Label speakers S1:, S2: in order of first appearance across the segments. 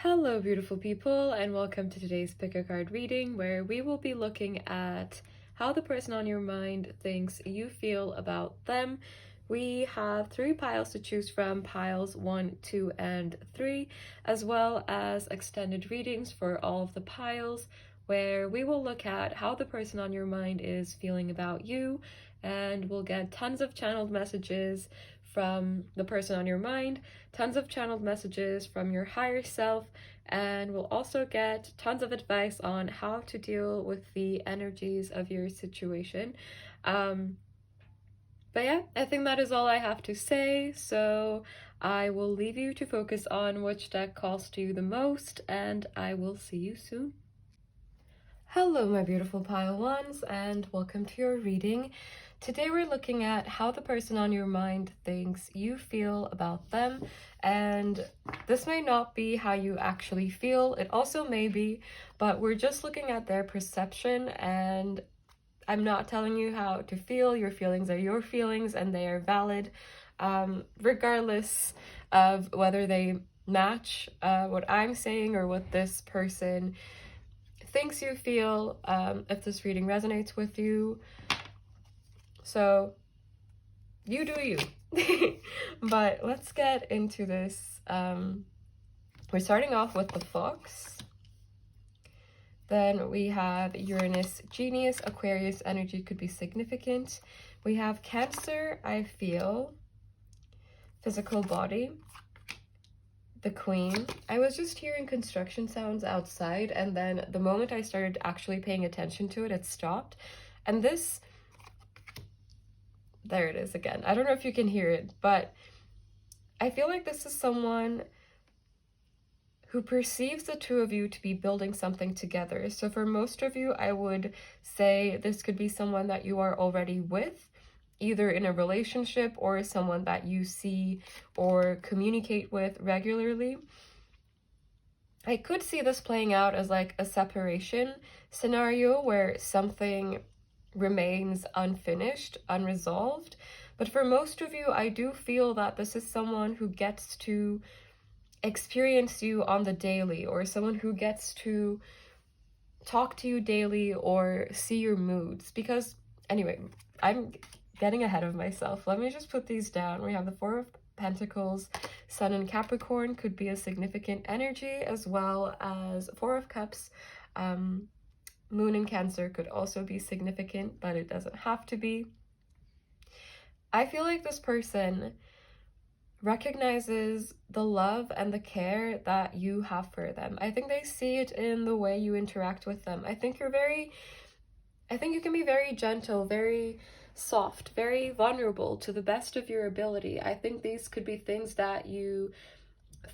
S1: Hello, beautiful people, and welcome to today's pick a card reading where we will be looking at how the person on your mind thinks you feel about them. We have 3 piles to choose from, piles 1, 2, and 3, as well as extended readings for all of the piles, where we will look at how the person on your mind is feeling about you, and we'll get tons of channeled messages from the person on your mind, tons of channeled messages from your higher self, and we'll also get tons of advice on how to deal with the energies of your situation. But yeah, I think that is all I have to say, so I will leave you to focus on which deck calls to you the most, and I will see you soon. Hello, my beautiful pile ones, and welcome to your reading. Today we're looking at how the person on your mind thinks you feel about them, and this may not be how you actually feel. It also may be, but we're just looking at their perception, and I'm not telling you how to feel. Your feelings are your feelings, and they are valid, regardless of whether they match what I'm saying or what this person thinks you feel, if this reading resonates with you. So you do you. But let's get into this. We're starting off with the Fox. Then we have Uranus, Genius, Aquarius energy could be significant. We have Cancer, I feel, physical body, the Queen. I was just hearing construction sounds outside, and then the moment I started actually paying attention to it, it stopped. And this, there it is again. I don't know if you can hear it, but I feel like this is someone who perceives the two of you to be building something together. So for most of you, I would say this could be someone that you are already with, either in a relationship or someone that you see or communicate with regularly. I could see this playing out as like a separation scenario where something remains unfinished, unresolved. But for most of you, I do feel that this is someone who gets to experience you on the daily, or someone who gets to talk to you daily or see your moods. Because anyway, I'm getting ahead of myself. Let me just put these down. We have the Four of Pentacles, Sun in Capricorn could be a significant energy, as well as Four of Cups. Moon in Cancer could also be significant, but it doesn't have to be. I feel like this person recognizes the love and the care that you have for them. I think they see it in the way you interact with them. I think you can be very gentle, very soft, very vulnerable to the best of your ability. I think these could be things that you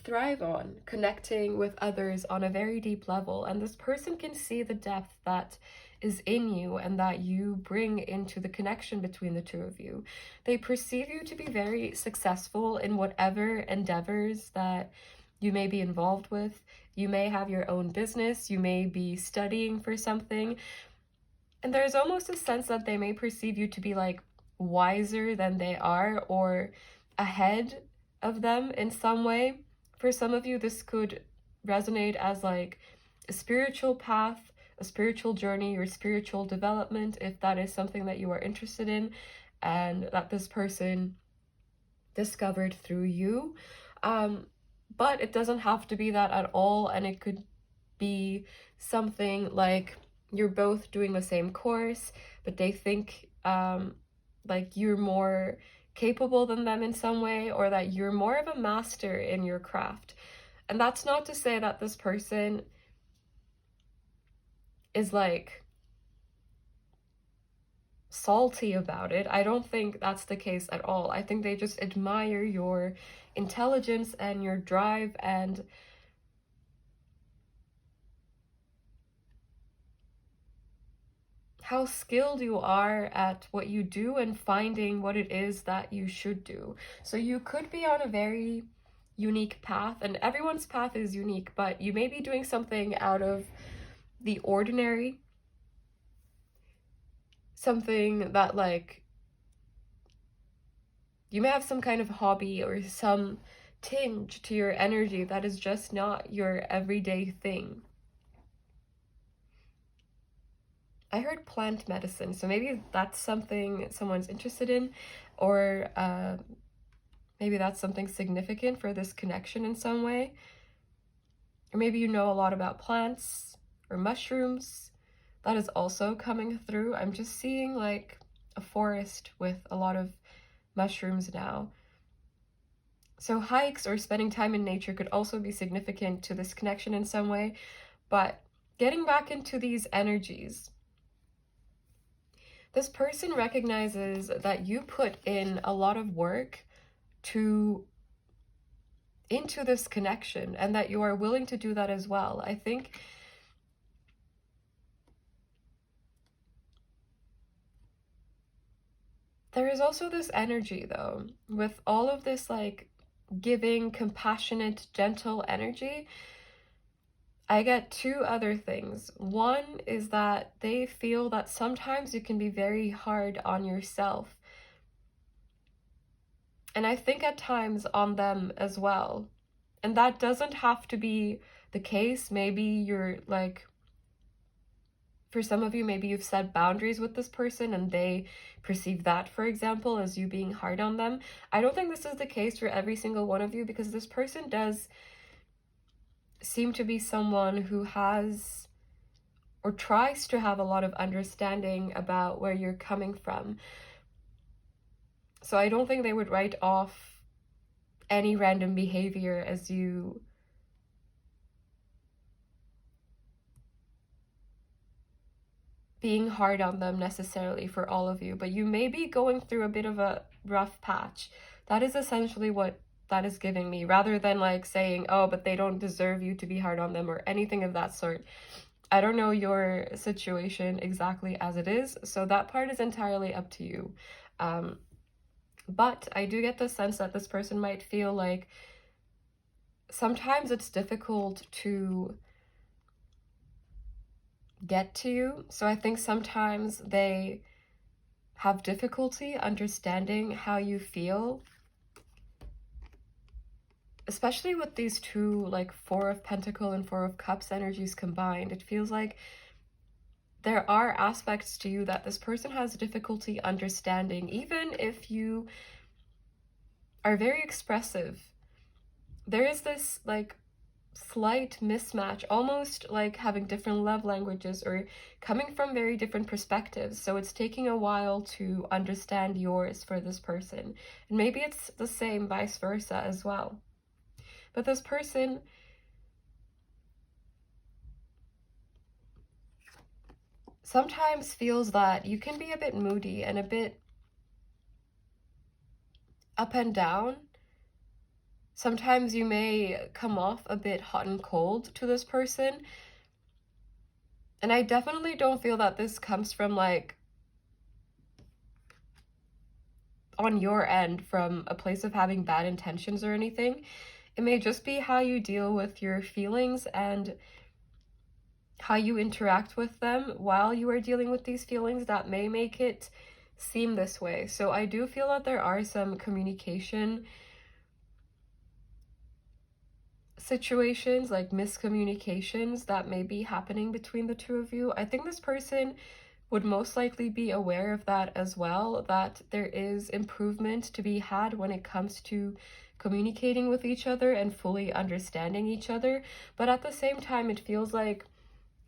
S1: thrive on, connecting with others on a very deep level, and this person can see the depth that is in you and that you bring into the connection between the two of you. They perceive you to be very successful in whatever endeavors that you may be involved with. You may have your own business, you may be studying for something, and there's almost a sense that they may perceive you to be like wiser than they are, or ahead of them in some way. For some of you, this could resonate as like a spiritual path, a spiritual journey, or spiritual development, if that is something that you are interested in and that this person discovered through you. But it doesn't have to be that at all, and it could be something like you're both doing the same course, but they think like you're more capable than them in some way, or that you're more of a master in your craft. And that's not to say that this person is like salty about it. I don't think that's the case at all. I think they just admire your intelligence and your drive and how skilled you are at what you do and finding what it is that you should do. So you could be on a very unique path, and everyone's path is unique, but you may be doing something out of the ordinary, something that like you may have some kind of hobby or some tinge to your energy that is just not your everyday thing. I heard plant medicine, so maybe that's something someone's interested in, or maybe that's something significant for this connection in some way. Or maybe you know a lot about plants or mushrooms. That is also coming through. I'm just seeing like a forest with a lot of mushrooms now. So hikes or spending time in nature could also be significant to this connection in some way. But getting back into these energies, this person recognizes that you put in a lot of work into this connection, and that you are willing to do that as well. I think there is also this energy though, with all of this like giving, compassionate, gentle energy. I get two other things. One is that they feel that sometimes you can be very hard on yourself. And I think at times on them as well. And that doesn't have to be the case. Maybe you're like, for some of you, maybe you've set boundaries with this person and they perceive that, for example, as you being hard on them. I don't think this is the case for every single one of you, because this person does seem to be someone who has or tries to have a lot of understanding about where you're coming from. So I don't think they would write off any random behavior as you being hard on them necessarily for all of you, but you may be going through a bit of a rough patch. That is essentially what that is giving me, rather than like saying, oh, but they don't deserve you to be hard on them or anything of that sort. I don't know your situation exactly as it is, so that part is entirely up to you. But I do get the sense that this person might feel like sometimes it's difficult to get to you. So I think sometimes they have difficulty understanding how you feel, especially with these two, like Four of Pentacles and Four of Cups energies combined. It feels like there are aspects to you that this person has difficulty understanding, even if you are very expressive. There is this like slight mismatch, almost like having different love languages or coming from very different perspectives. So it's taking a while to understand yours for this person. And maybe it's the same vice versa as well. But this person sometimes feels that you can be a bit moody and a bit up and down. Sometimes you may come off a bit hot and cold to this person. And I definitely don't feel that this comes from like on your end from a place of having bad intentions or anything. It may just be how you deal with your feelings and how you interact with them while you are dealing with these feelings that may make it seem this way. So I do feel that there are some communication situations, like miscommunications, that may be happening between the two of you. I think this person would most likely be aware of that as well, that there is improvement to be had when it comes to communicating with each other and fully understanding each other. But at the same time, it feels like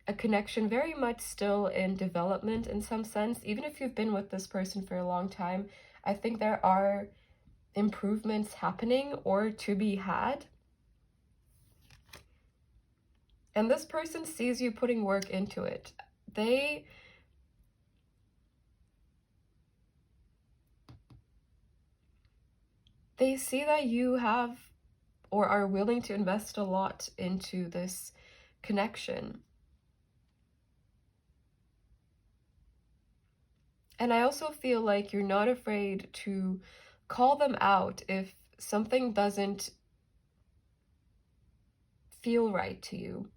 S1: a connection very much still in development in some sense. Even if you've been with this person for a long time, I think there are improvements happening or to be had. And this person sees you putting work into it. They see that you have or are willing to invest a lot into this connection. And I also feel like you're not afraid to call them out if something doesn't feel right to you.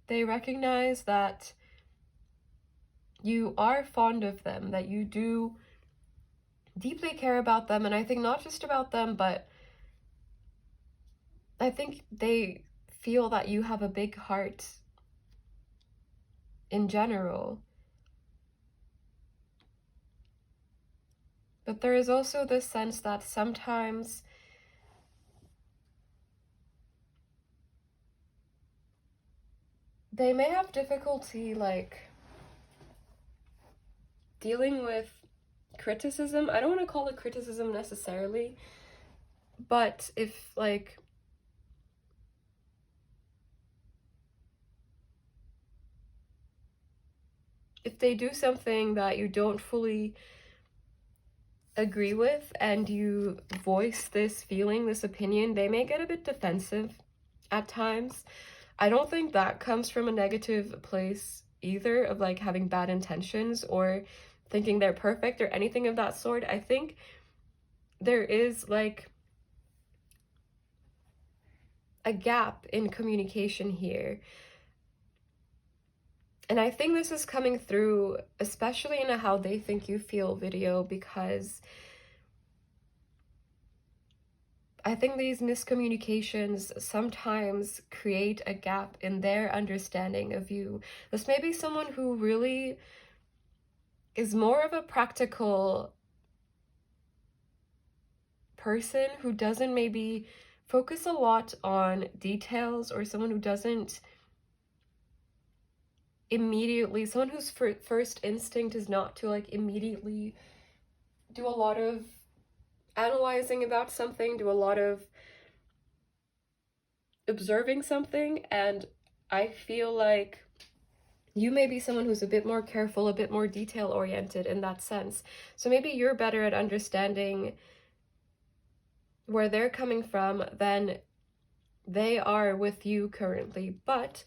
S1: They recognize that you are fond of them, that you do deeply care about them. And I think not just about them, but I think they feel that you have a big heart in general. But there is also this sense that sometimes they may have difficulty, like, dealing with criticism. I don't want to call it criticism necessarily, but if, like, if they do something that you don't fully agree with and you voice this feeling, this opinion, they may get a bit defensive at times. I don't think that comes from a negative place either, of like having bad intentions or thinking they're perfect or anything of that sort. I think there is like a gap in communication here. And I think this is coming through, especially in a how they think you feel video, because I think these miscommunications sometimes create a gap in their understanding of you. This may be someone who really is more of a practical person, who doesn't maybe focus a lot on details, or someone who doesn't immediately, someone whose first instinct is not to like immediately do a lot of analyzing about something, do a lot of observing something. And I feel like you may be someone who's a bit more careful, a bit more detail oriented in that sense. So maybe you're better at understanding where they're coming from than they are with you currently. But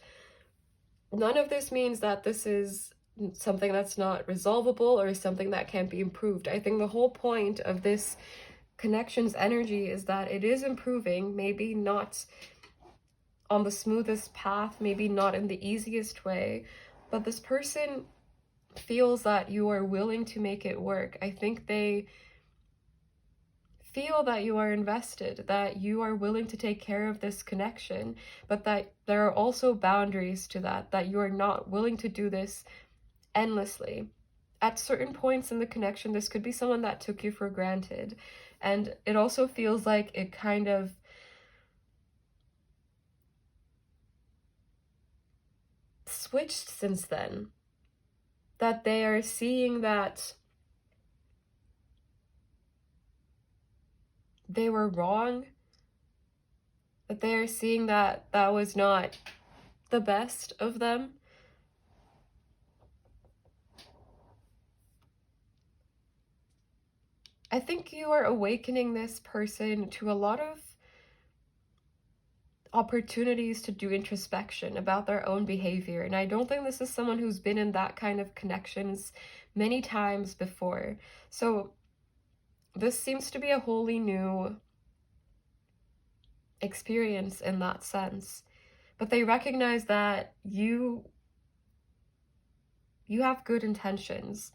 S1: none of this means that this is something that's not resolvable or something that can't be improved. I think the whole point of this connection's energy is that it is improving, maybe not on the smoothest path, maybe not in the easiest way, but this person feels that you are willing to make it work. I think they feel that you are invested, that you are willing to take care of this connection, but that there are also boundaries to that, that you are not willing to do this endlessly. At certain points in the connection, this could be someone that took you for granted. And it also feels like it kind of switched since then. That they are seeing that they were wrong, that they are seeing that that was not the best of them. I think you are awakening this person to a lot of opportunities to do introspection about their own behavior. And I don't think this is someone who's been in that kind of connections many times before. So this seems to be a wholly new experience in that sense. But they recognize that you have good intentions.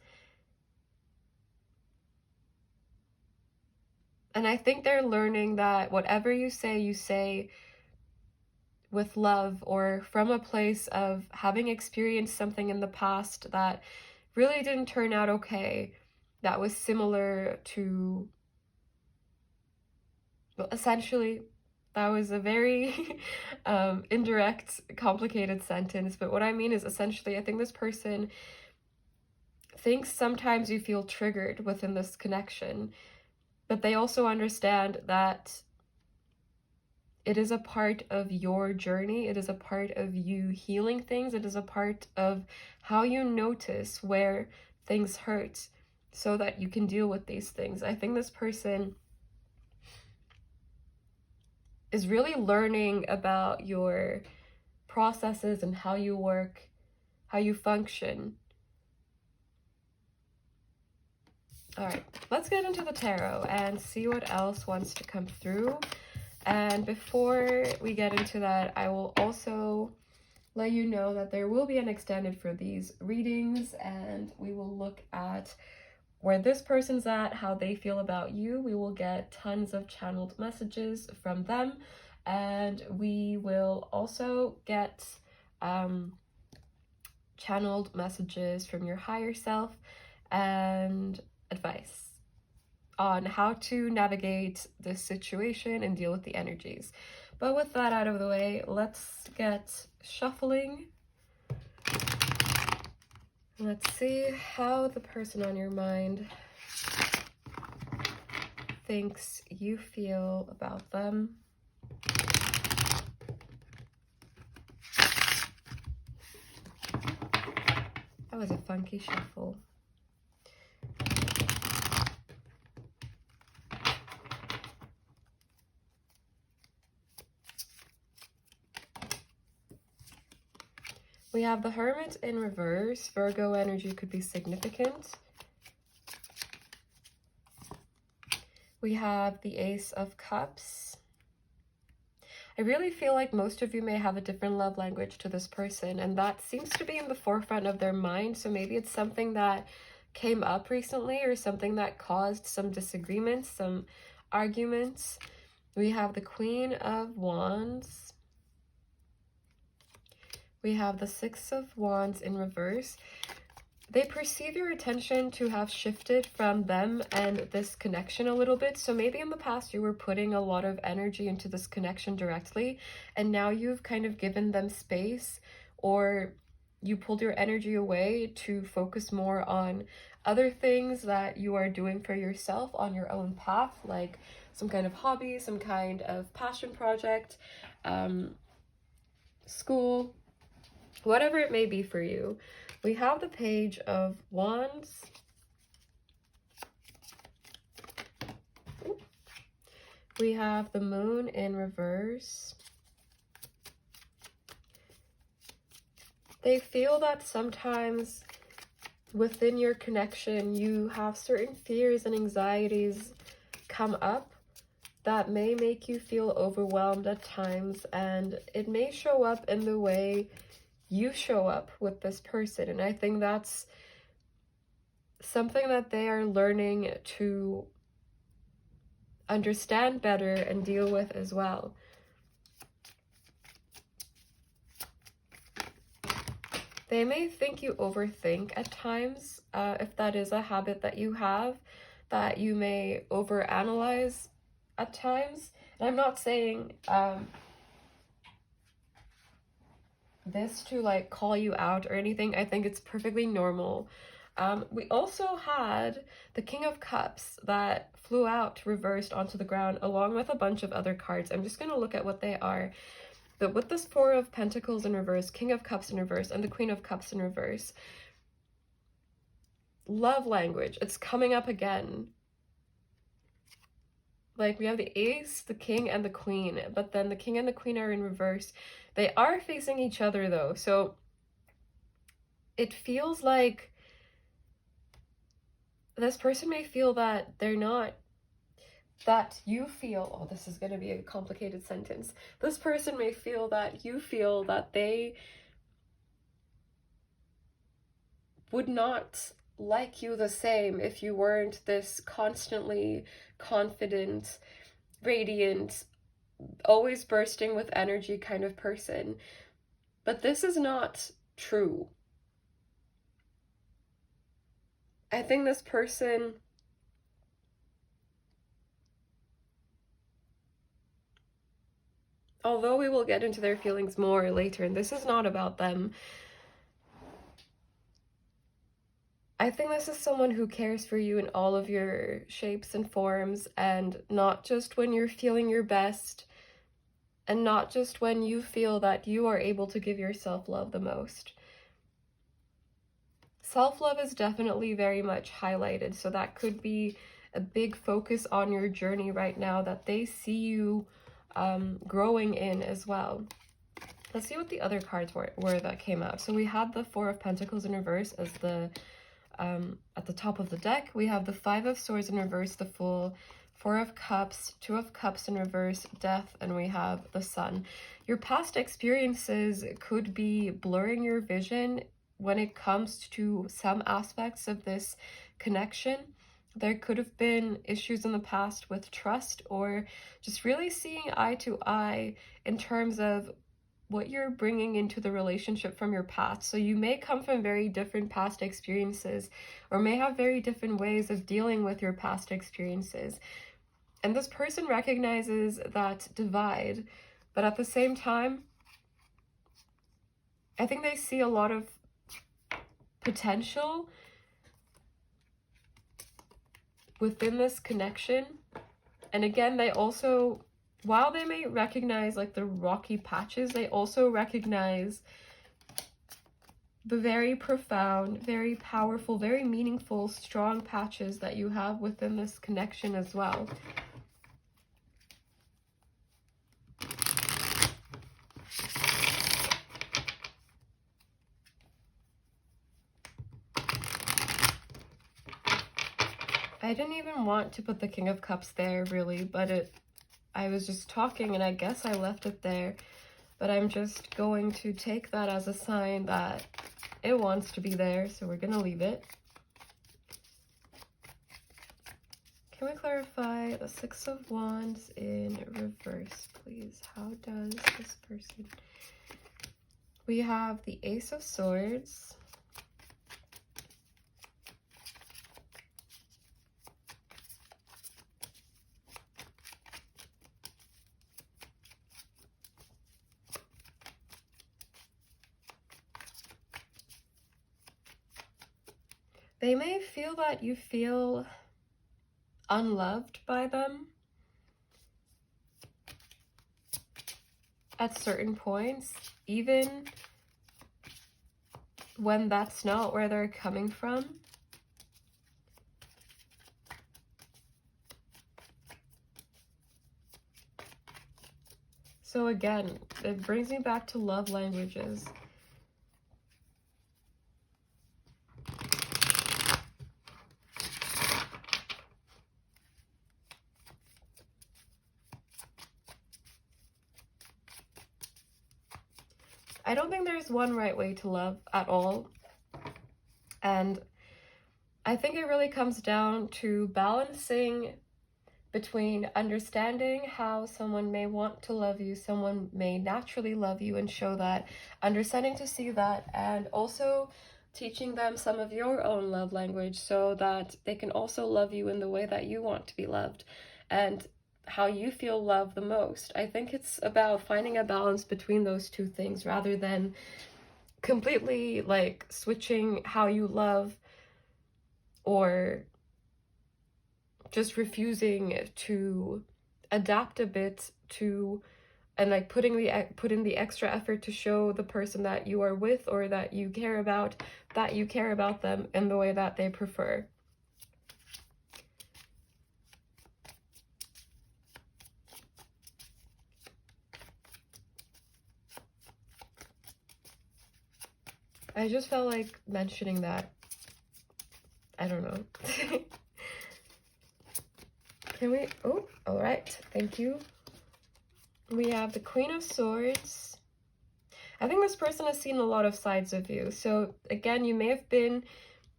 S1: And I think they're learning that whatever you say with love, or from a place of having experienced something in the past that really didn't turn out okay, that was similar to, well, essentially, that was a very indirect, complicated sentence, but what I mean is essentially, I think this person thinks sometimes you feel triggered within this connection, but they also understand that it is a part of your journey. It is a part of you healing things. It is a part of how you notice where things hurt so that you can deal with these things. I think this person is really learning about your processes and how you work, how you function. All right, let's get into the tarot and see what else wants to come through. And before we get into that, I will also let you know that there will be an extended for these readings, and we will look at where this person's at, how they feel about you. We will get tons of channeled messages from them, and we will also get channeled messages from your higher self and advice on how to navigate this situation and deal with the energies. But with that out of the way, let's get shuffling. Let's see how the person on your mind thinks you feel about them. That was a funky shuffle. We have the Hermit in reverse. Virgo energy could be significant. We have the Ace of Cups. I really feel like most of you may have a different love language to this person, and that seems to be in the forefront of their mind. So maybe it's something that came up recently or something that caused some disagreements, some arguments. We have the Queen of Wands. We have the Six of Wands in reverse. They perceive your attention to have shifted from them and this connection a little bit. So maybe in the past you were putting a lot of energy into this connection directly, and now you've kind of given them space, or you pulled your energy away to focus more on other things that you are doing for yourself on your own path, like some kind of hobby, some kind of passion project, school, whatever it may be for you. We have the Page of Wands. We have the Moon in reverse. They feel that sometimes within your connection, you have certain fears and anxieties come up that may make you feel overwhelmed at times, and it may show up in the way you show up with this person. And I think that's something that they are learning to understand better and deal with as well. They may think you overthink at times, if that is a habit that you have, that you may overanalyze at times. And I'm not saying this to like call you out or anything. I think it's perfectly normal. We also had the King of Cups that flew out reversed onto the ground along with a bunch of other cards. I'm just going to look at what they are. But with this Four of Pentacles in reverse, King of Cups in reverse, and the Queen of Cups in reverse, love language, it's coming up again. Like, we have the Ace, the King, and the Queen, but then the King and the Queen are in reverse. They are facing each other, though, so it feels like this person may feel that they're not, that you feel, oh, this is going to be a complicated sentence. This person may feel that you feel that they would not like you the same if you weren't this constantly confident, radiant, always bursting with energy kind of person. But this is not true. I think this person although we will get into their feelings more later, and this is not about them, I think this is someone who cares for you in all of your shapes and forms, and not just when you're feeling your best, and not just when you feel that you are able to give yourself love the most. Self-love is definitely very much highlighted, so that could be a big focus on your journey right now that they see you growing in as well. Let's see what the other cards were that came out. So we had the Four of Pentacles in reverse as the at the top of the deck. We have the Five of Swords in reverse, the Fool, Four of Cups, Two of Cups in reverse, Death, and we have the Sun. Your past experiences could be blurring your vision when it comes to some aspects of this connection. There could have been issues in the past with trust, or just really seeing eye to eye in terms of what you're bringing into the relationship from your past. So you may come from very different past experiences, or may have very different ways of dealing with your past experiences. And this person recognizes that divide, but at the same time, I think they see a lot of potential within this connection. And again, they also, while they may recognize like the rocky patches, they also recognize the very profound, very powerful, very meaningful, strong patches that you have within this connection as well. I didn't even want to put the King of Cups there, really, but I was just talking and I guess I left it there. But I'm just going to take that as a sign that it wants to be there, so we're going to leave it. Can we clarify the Six of Wands in reverse, please? How does this person... We have the Ace of Swords. They may feel that you feel unloved by them at certain points, even when that's not where they're coming from. So again, it brings me back to love languages. I don't think there's one right way to love at all. And I think it really comes down to balancing between understanding how someone may want to love you, someone may naturally love you and show that, understanding to see that, and also teaching them some of your own love language so that they can also love you in the way that you want to be loved and how you feel loved the most. I think it's about finding a balance between those two things rather than completely like switching how you love or just refusing to adapt a bit to and like put in the extra effort to show the person that you are with or that you care about them in the way that they prefer. I just felt like mentioning that. I don't know. Can we... Oh, all right. Thank you. We have the Queen of Swords. I think this person has seen a lot of sides of you. So again, you may have been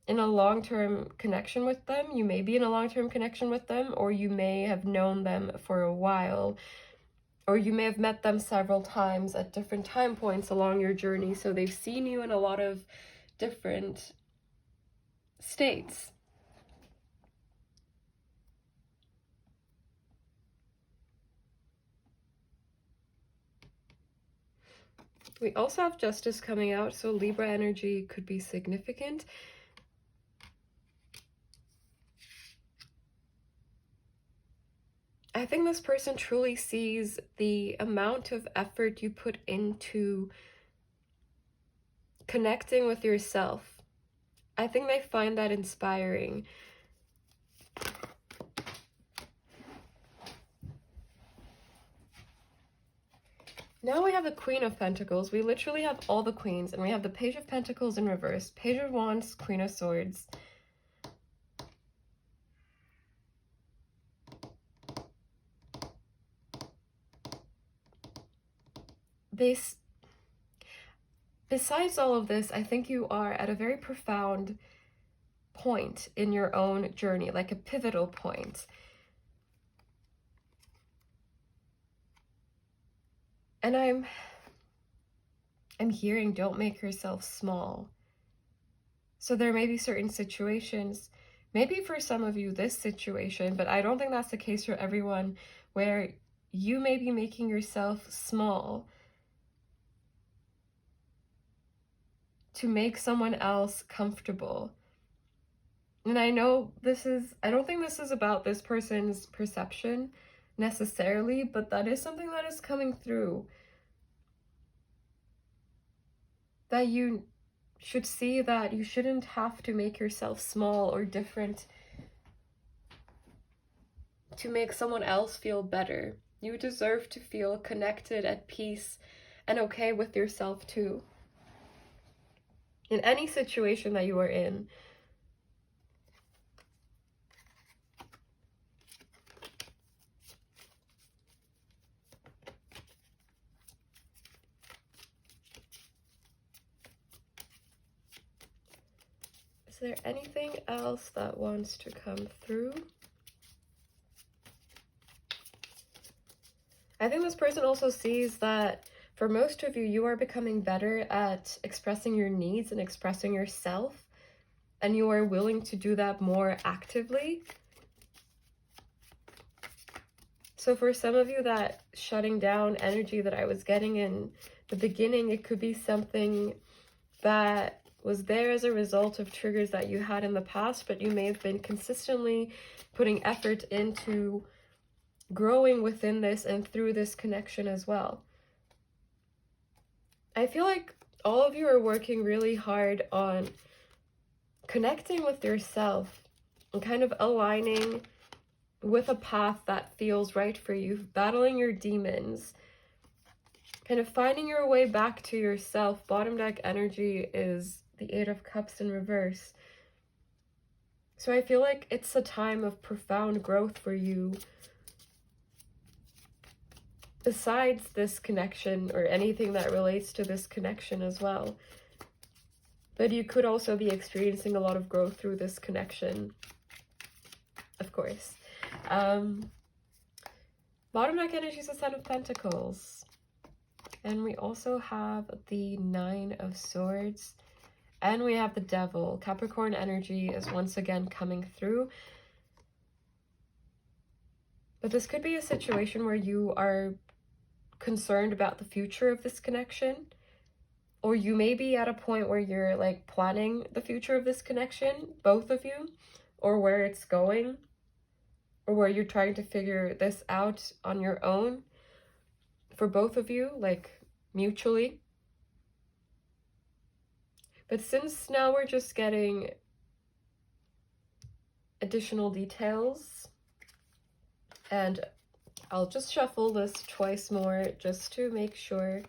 S1: in a long-term connection with them. You may be in a long-term connection with them, or you may have known them for a while, or you may have met them several times at different time points along your journey. So they've seen you in a lot of different states. We also have Justice coming out, so Libra energy could be significant. I think this person truly sees the amount of effort you put into connecting with yourself. I think they find that inspiring. Now we have the Queen of Pentacles. We literally have all the queens, and we have the Page of Pentacles in reverse, Page of Wands, Queen of Swords. besides all of this, I think you are at a very profound point in your own journey, like a pivotal point. And I'm hearing, don't make yourself small. So there may be certain situations, maybe for some of you this situation, but I don't think that's the case for everyone, where you may be making yourself small to make someone else comfortable. And I know I don't think this is about this person's perception necessarily, but that is something that is coming through. That you should see that you shouldn't have to make yourself small or different to make someone else feel better. You deserve to feel connected, at peace, and okay with yourself too. In any situation that you are in. Is there anything else that wants to come through? I think this person also sees that for most of you, you are becoming better at expressing your needs and expressing yourself, and you are willing to do that more actively. So for some of you, that shutting down energy that I was getting in the beginning, it could be something that was there as a result of triggers that you had in the past, but you may have been consistently putting effort into growing within this and through this connection as well. I feel like all of you are working really hard on connecting with yourself and kind of aligning with a path that feels right for you, battling your demons, kind of finding your way back to yourself. Bottom deck energy is the Eight of Cups in reverse. So I feel like it's a time of profound growth for you. Besides this connection, or anything that relates to this connection as well. But you could also be experiencing a lot of growth through this connection, of course. Bottom deck energy is the Ten of Pentacles. And we also have the Nine of Swords. And we have the Devil. Capricorn energy is once again coming through. But this could be a situation where you are concerned about the future of this connection, or you may be at a point where you're like planning the future of this connection, both of you, or where it's going, or where you're trying to figure this out on your own for both of you, like mutually. But since now we're just getting additional details, and I'll just shuffle this twice more just to make sure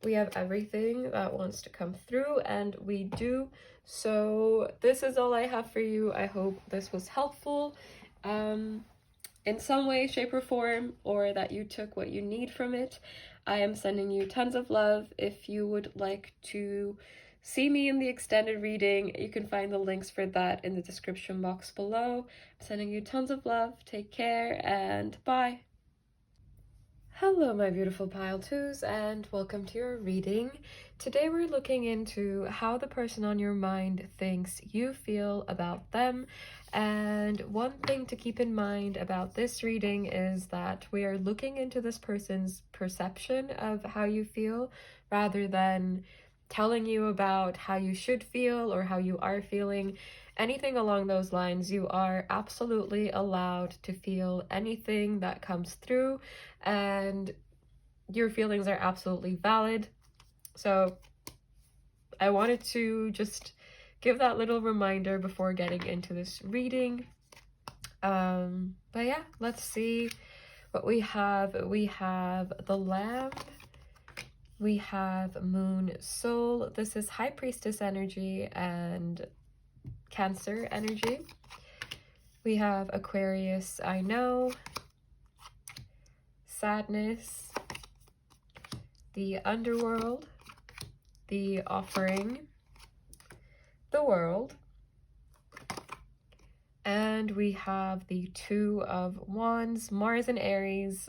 S1: we have everything that wants to come through, and we do. So this is all I have for you. I hope this was helpful in some way, shape, or form, or that you took what you need from it. I am sending you tons of love. If you would like to see me in the extended reading, you can find the links for that in the description box below. I'm sending you tons of love. Take care, and bye. Hello, my beautiful pile twos, and welcome to your reading. Today we're looking into how the person on your mind thinks you feel about them. And one thing to keep in mind about this reading is that we are looking into this person's perception of how you feel, rather than telling you about how you should feel or how you are feeling. Anything along those lines. You are absolutely allowed to feel anything that comes through, and your feelings are absolutely valid. So I wanted to just give that little reminder before getting into this reading. But yeah, let's see what we have. We have the Lamb. We have Moon Soul. This is High Priestess energy and Cancer energy. We have Aquarius, I know. Sadness. the underworld, the offering, the world, and we have the Two of Wands. Mars and Aries,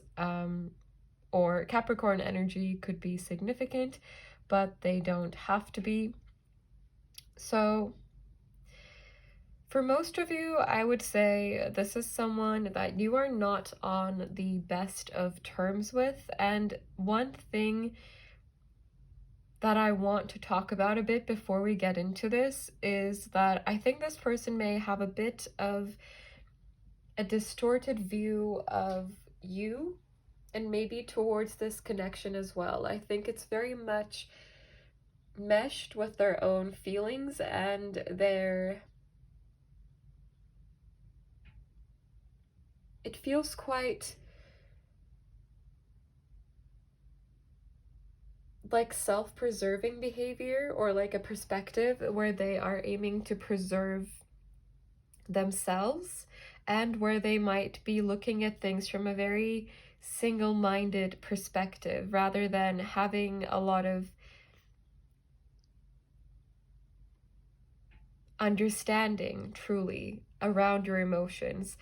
S1: or Capricorn energy could be significant, but they don't have to be. So for most of you, I would say this is someone that you are not on the best of terms with. And one thing that I want to talk about a bit before we get into this is that I think this person may have a bit of a distorted view of you and maybe towards this connection as well. I think it's very much meshed with their own feelings and it feels quite like self-preserving behavior, or like a perspective where they are aiming to preserve themselves, and where they might be looking at things from a very single-minded perspective rather than having a lot of understanding truly around your emotions.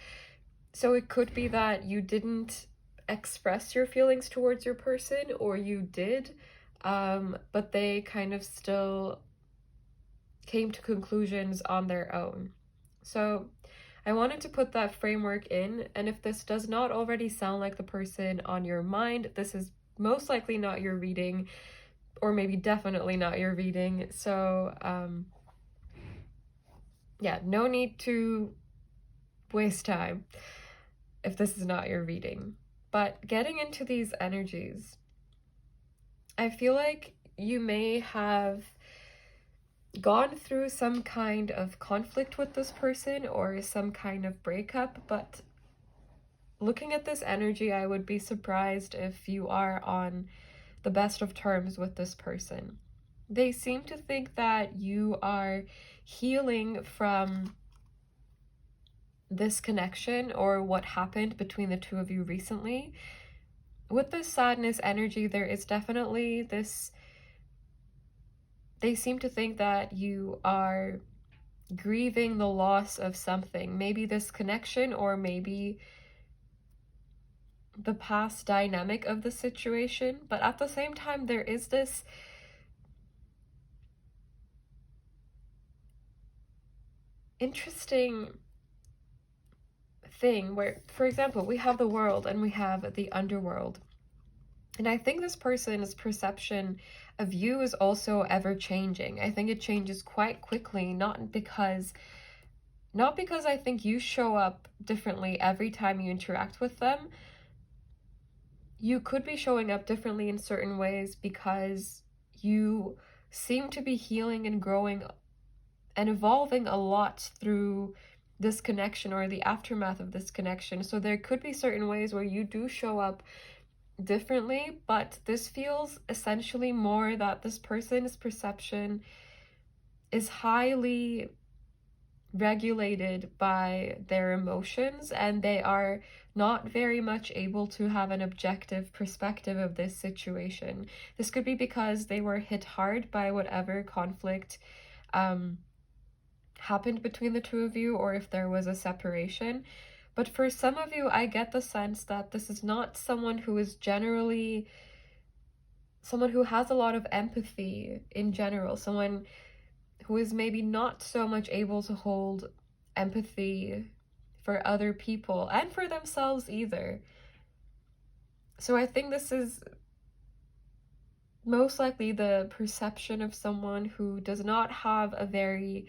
S1: So it could be that you didn't express your feelings towards your person, or you did, but they kind of still came to conclusions on their own. So I wanted to put that framework in, and if this does not already sound like the person on your mind, this is most likely not your reading, or maybe definitely not your reading. So yeah, no need to waste time if this is not your reading. But getting into these energies, I feel like you may have gone through some kind of conflict with this person or some kind of breakup, but looking at this energy, I would be surprised if you are on the best of terms with this person. They seem to think that you are healing from this connection or what happened between the two of you recently. With this sadness energy, there is definitely this, they seem to think that you are grieving the loss of something, maybe this connection, or maybe the past dynamic of the situation. But at the same time, there is this interesting thing where, for example, we have the world and we have the underworld. And I think this person's perception of you is also ever changing. I think it changes quite quickly, not because I think you show up differently every time you interact with them. You could be showing up differently in certain ways because you seem to be healing and growing and evolving a lot through this connection or the aftermath of this connection. So there could be certain ways where you do show up differently, but this feels essentially more that this person's perception is highly regulated by their emotions, and they are not very much able to have an objective perspective of this situation. This could be because they were hit hard by whatever conflict happened between the two of you, or if there was a separation. But for some of you, I get the sense that this is not someone who is generally someone who has a lot of empathy in general, someone who is maybe not so much able to hold empathy for other people and for themselves either. So I think this is most likely the perception of someone who does not have a very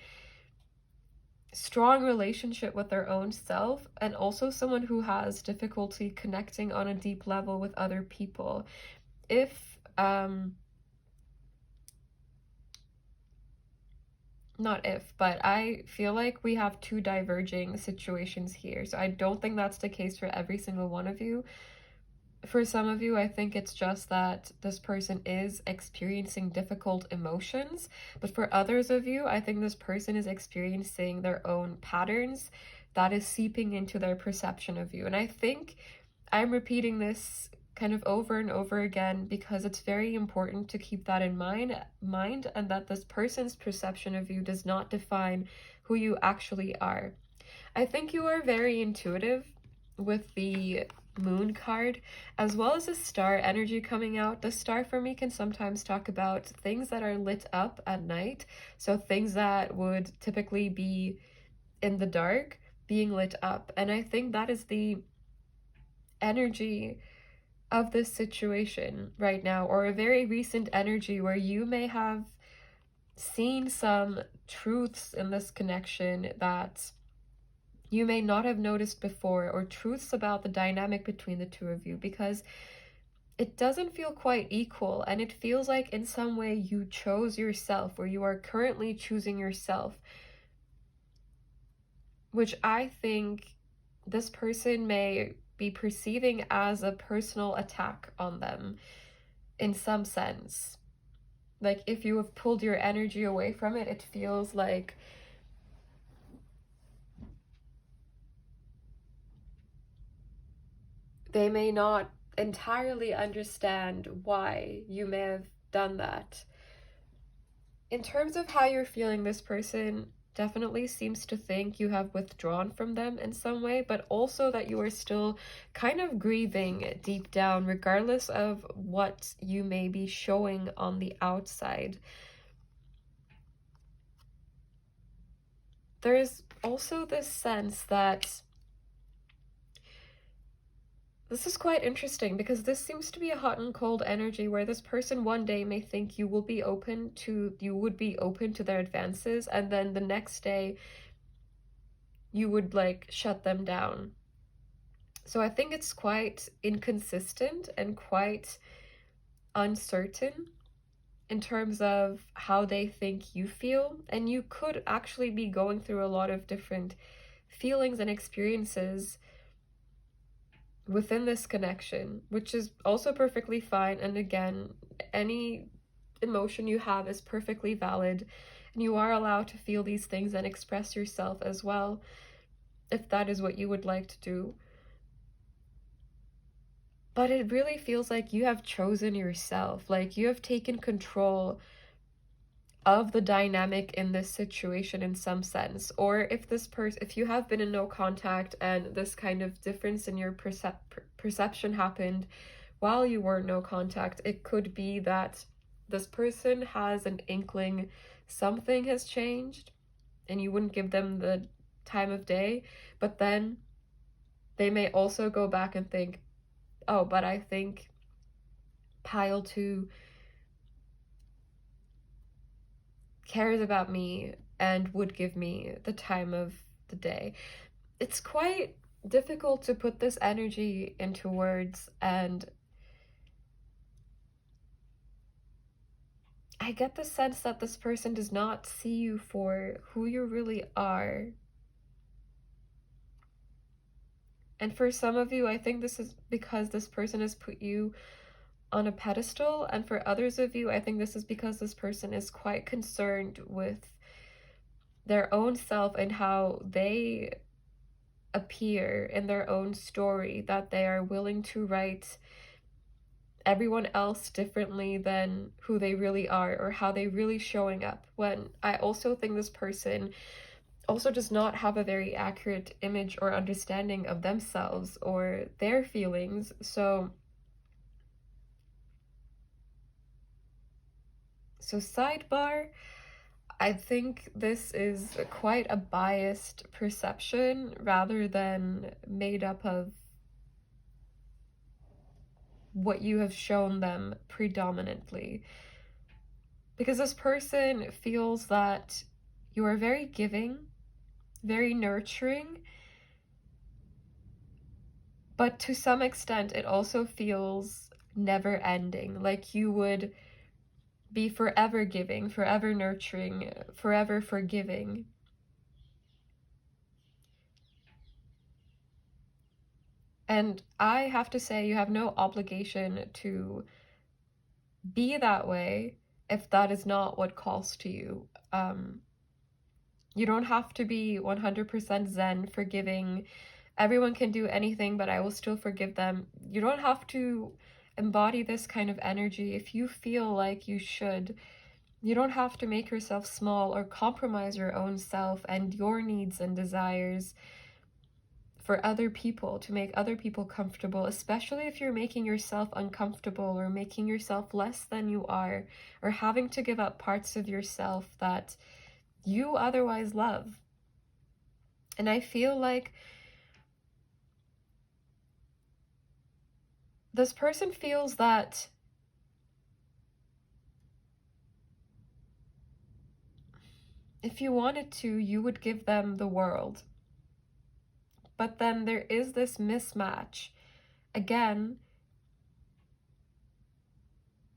S1: strong relationship with their own self, and also someone who has difficulty connecting on a deep level with other people. But I feel like we have two diverging situations here. So I don't think that's the case for every single one of you. For some of you, I think it's just that this person is experiencing difficult emotions. But for others of you, I think this person is experiencing their own patterns that is seeping into their perception of you. And I think I'm repeating this kind of over and over again, because it's very important to keep that in mind, and that this person's perception of you does not define who you actually are. I think you are very intuitive with the moon card, as well as the star energy coming out. The star for me can sometimes talk about things that are lit up at night, so things that would typically be in the dark being lit up. And I think that is the energy of this situation right now, or a very recent energy where you may have seen some truths in this connection that you may not have noticed before, or truths about the dynamic between the two of you, because it doesn't feel quite equal, and it feels like in some way you chose yourself, or you are currently choosing yourself, which I think this person may be perceiving as a personal attack on them in some sense. Like, if you have pulled your energy away from it, it feels like they may not entirely understand why you may have done that. In terms of how you're feeling, this person definitely seems to think you have withdrawn from them in some way, but also that you are still kind of grieving deep down, regardless of what you may be showing on the outside. There is also this sense that this is quite interesting, because this seems to be a hot and cold energy where this person one day may think you would be open to their advances, and then the next day you would like shut them down. So I think it's quite inconsistent and quite uncertain in terms of how they think you feel, and you could actually be going through a lot of different feelings and experiences within this connection, which is also perfectly fine. And again, any emotion you have is perfectly valid, and you are allowed to feel these things and express yourself as well, if that is what you would like to do. But it really feels like you have chosen yourself, like you have taken control of the dynamic in this situation in some sense. Or if you have been in no contact and this kind of difference in your perception happened while you were in no contact, it could be that this person has an inkling something has changed and you wouldn't give them the time of day, but then they may also go back and think, oh, but I think pile 2 cares about me and would give me the time of the day. It's quite difficult to put this energy into words, and I get the sense that this person does not see you for who you really are. And for some of you, I think this is because this person has put you on a pedestal, and for others of you, I think this is because this person is quite concerned with their own self and how they appear in their own story, that they are willing to write everyone else differently than who they really are or how they really showing up. When I also think this person also does not have a very accurate image or understanding of themselves or their feelings. So sidebar, I think this is quite a biased perception rather than made up of what you have shown them predominantly. Because this person feels that you are very giving, very nurturing, but to some extent it also feels never ending, like you would be forever giving, forever nurturing, forever forgiving. And I have to say, you have no obligation to be that way if that is not what calls to you. You don't have to be 100% zen, forgiving, everyone can do anything, but I will still forgive them. You don't have to embody this kind of energy if you feel like you should. You don't have to make yourself small or compromise your own self and your needs and desires for other people to make other people comfortable, especially if you're making yourself uncomfortable or making yourself less than you are, or having to give up parts of yourself that you otherwise love. And I feel like this person feels that if you wanted to, you would give them the world. But then there is this mismatch, again,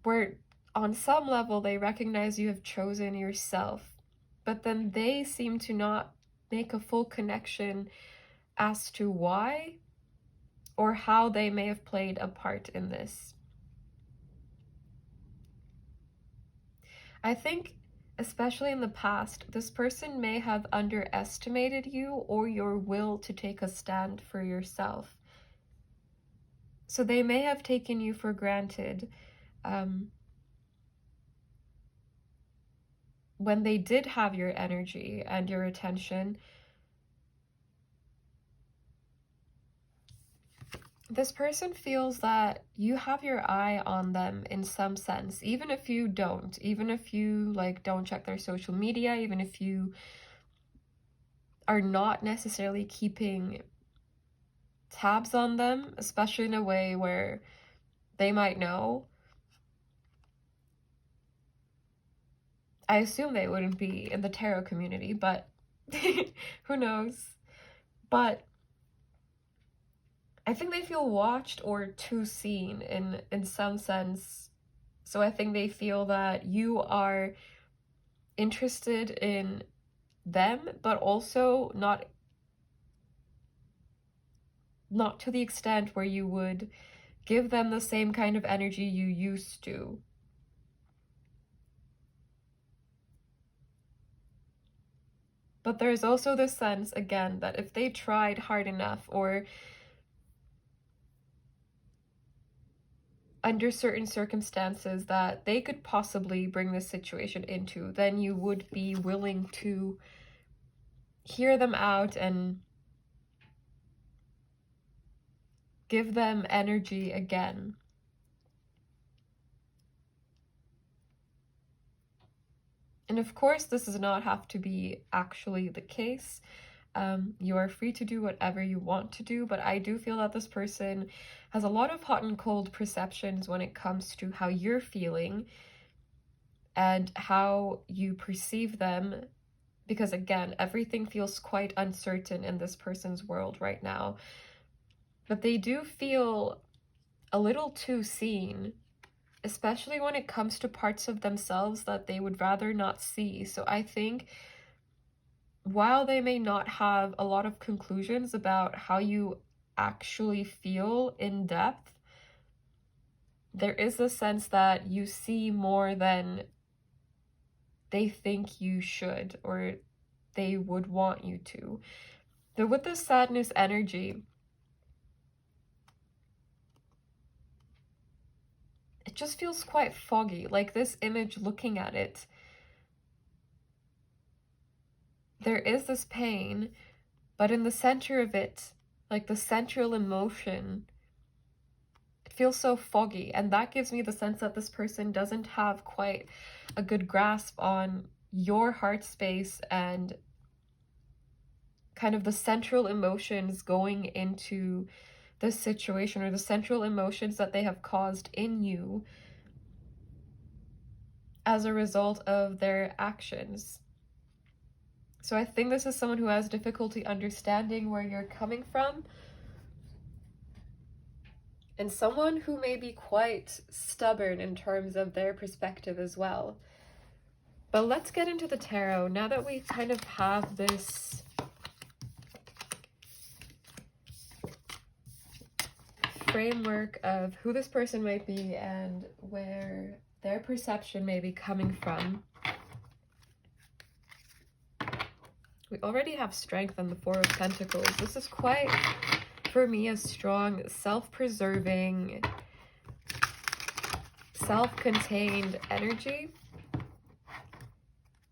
S1: where on some level they recognize you have chosen yourself, but then they seem to not make a full connection as to why or how they may have played a part in this. I think, especially in the past, this person may have underestimated you or your will to take a stand for yourself. So they may have taken you for granted when they did have your energy and your attention. This person feels that you have your eye on them in some sense, even if you don't, even if you like don't check their social media, even if you are not necessarily keeping tabs on them, especially in a way where they might know. I assume they wouldn't be in the tarot community, but who knows? But I think they feel watched or too seen in some sense. So I think they feel that you are interested in them, but also not to the extent where you would give them the same kind of energy you used to. But there's also this sense, again, that if they tried hard enough or under certain circumstances that they could possibly bring this situation into, then you would be willing to hear them out and give them energy again. And of course, this does not have to be actually the case. You are free to do whatever you want to do, but I do feel that this person has a lot of hot and cold perceptions when it comes to how you're feeling and how you perceive them, because again, everything feels quite uncertain in this person's world right now. But they do feel a little too seen, especially when it comes to parts of themselves that they would rather not see. So I think while they may not have a lot of conclusions about how you actually feel in depth, there is a sense that you see more than they think you should or they would want you to. But with this sadness energy, it just feels quite foggy. Like this image, looking at it, there is this pain, but in the center of it, like the central emotion, it feels so foggy. And that gives me the sense that this person doesn't have quite a good grasp on your heart space and kind of the central emotions going into this situation, or the central emotions that they have caused in you as a result of their actions. So I think this is someone who has difficulty understanding where you're coming from, and someone who may be quite stubborn in terms of their perspective as well. But let's get into the tarot now that we kind of have this framework of who this person might be and where their perception may be coming from. We already have strength on the Four of Pentacles. This is quite, for me, a strong, self-preserving, self-contained energy.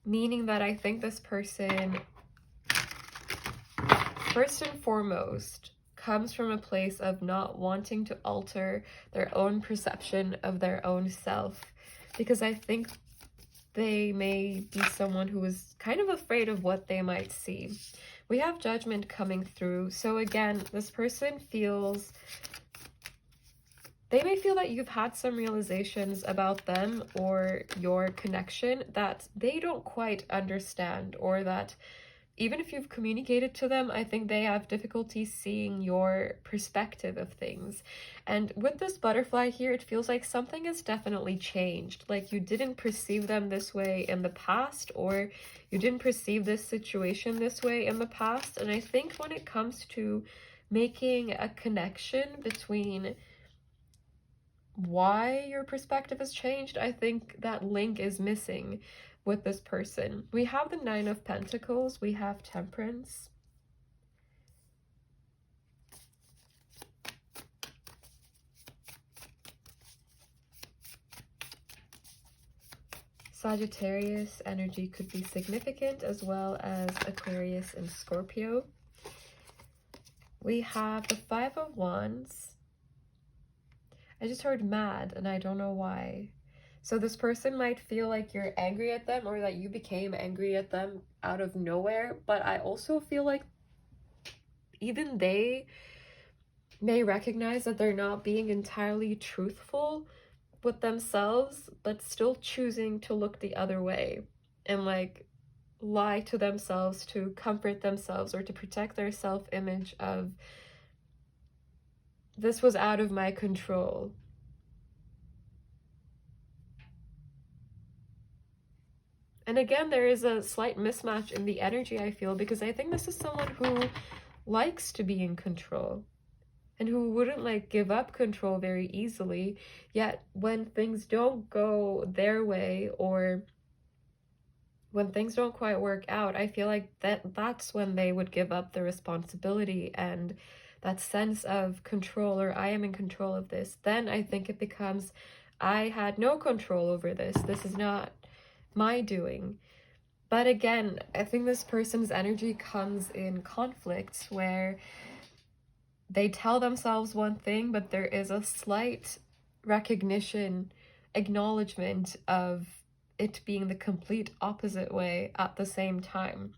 S1: Meaning that I think this person, first and foremost, comes from a place of not wanting to alter their own perception of their own self. Because I think they may be someone who is kind of afraid of what they might see. We have Judgment coming through. So again, this person feels, they may feel that you've had some realizations about them or your connection that they don't quite understand, or that even if you've communicated to them, I think they have difficulty seeing your perspective of things. And with this butterfly here, it feels like something has definitely changed. Like you didn't perceive them this way in the past, or you didn't perceive this situation this way in the past. And I think when it comes to making a connection between why your perspective has changed, I think that link is missing with this person. We have the Nine of Pentacles, we have Temperance. Sagittarius energy could be significant, as well as Aquarius and Scorpio. We have the Five of Wands. I just heard mad, and I don't know why. So this person might feel like you're angry at them, or that you became angry at them out of nowhere. But I also feel like even they may recognize that they're not being entirely truthful with themselves, but still choosing to look the other way and like lie to themselves to comfort themselves, or to protect their self-image of, this was out of my control. And again, there is a slight mismatch in the energy, I feel, because I think this is someone who likes to be in control and who wouldn't like give up control very easily. Yet when things don't go their way, or when things don't quite work out, I feel like that's when they would give up the responsibility and that sense of control, or I am in control of this. Then I think it becomes, I had no control over this. This is not my doing. But again, I think this person's energy comes in conflicts where they tell themselves one thing, but there is a slight recognition, acknowledgement of it being the complete opposite way at the same time.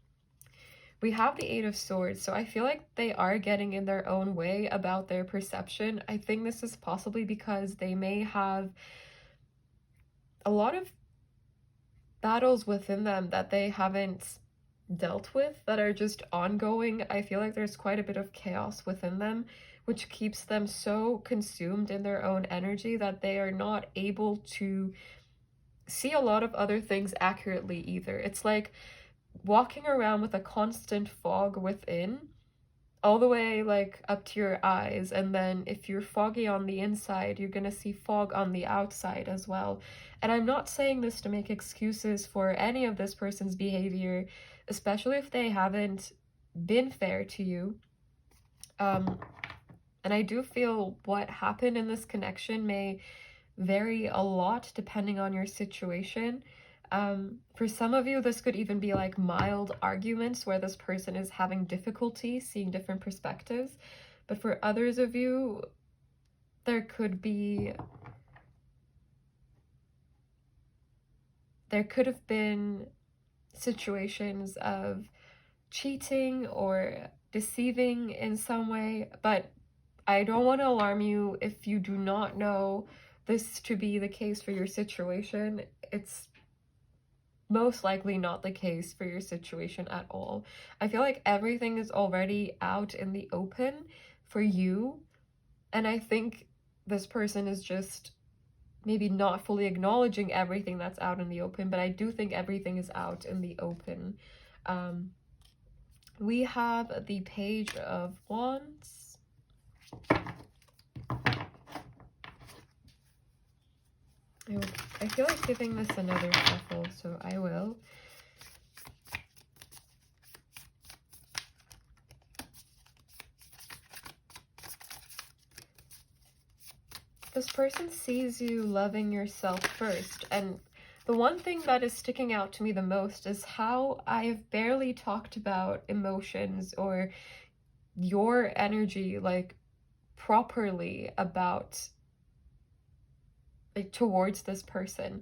S1: We have the Eight of Swords, so I feel like they are getting in their own way about their perception. I think this is possibly because they may have a lot of battles within them that they haven't dealt with, that are just ongoing. I feel like there's quite a bit of chaos within them, which keeps them so consumed in their own energy that they are not able to see a lot of other things accurately either. It's like walking around with a constant fog within, all the way like up to your eyes, and then if you're foggy on the inside, you're gonna see fog on the outside as well. And I'm not saying this to make excuses for any of this person's behavior, especially if they haven't been fair to you. And I do feel what happened in this connection may vary a lot depending on your situation. For some of you, this could even be like mild arguments where this person is having difficulty seeing different perspectives. But for others of you, there could have been situations of cheating or deceiving in some way. But I don't want to alarm you if you do not know this to be the case for your situation. It's most likely not the case for your situation at all. I feel like everything is already out in the open for you, and I think this person is just maybe not fully acknowledging everything that's out in the open, but I do think everything is out in the open. We have the Page of Wands. I feel like giving this another shuffle, so I will. This person sees you loving yourself first, and the one thing that is sticking out to me the most is how I've barely talked about emotions or your energy, like, properly about, like, towards this person.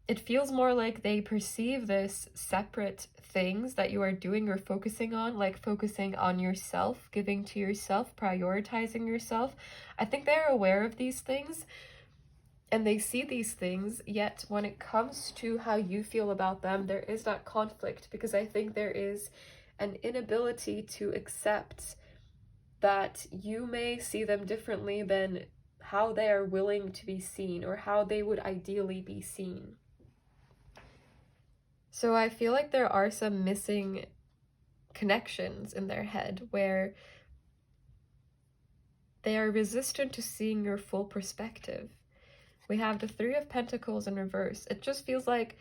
S1: It feels more like they perceive this separate things that you are doing or focusing on, like focusing on yourself, giving to yourself, prioritizing yourself. I think they're aware of these things and they see these things, yet when it comes to how you feel about them, there is that conflict, because I think there is an inability to accept that you may see them differently than how they are willing to be seen or how they would ideally be seen. So I feel like there are some missing connections in their head where they are resistant to seeing your full perspective. We have the Three of Pentacles in reverse. It just feels like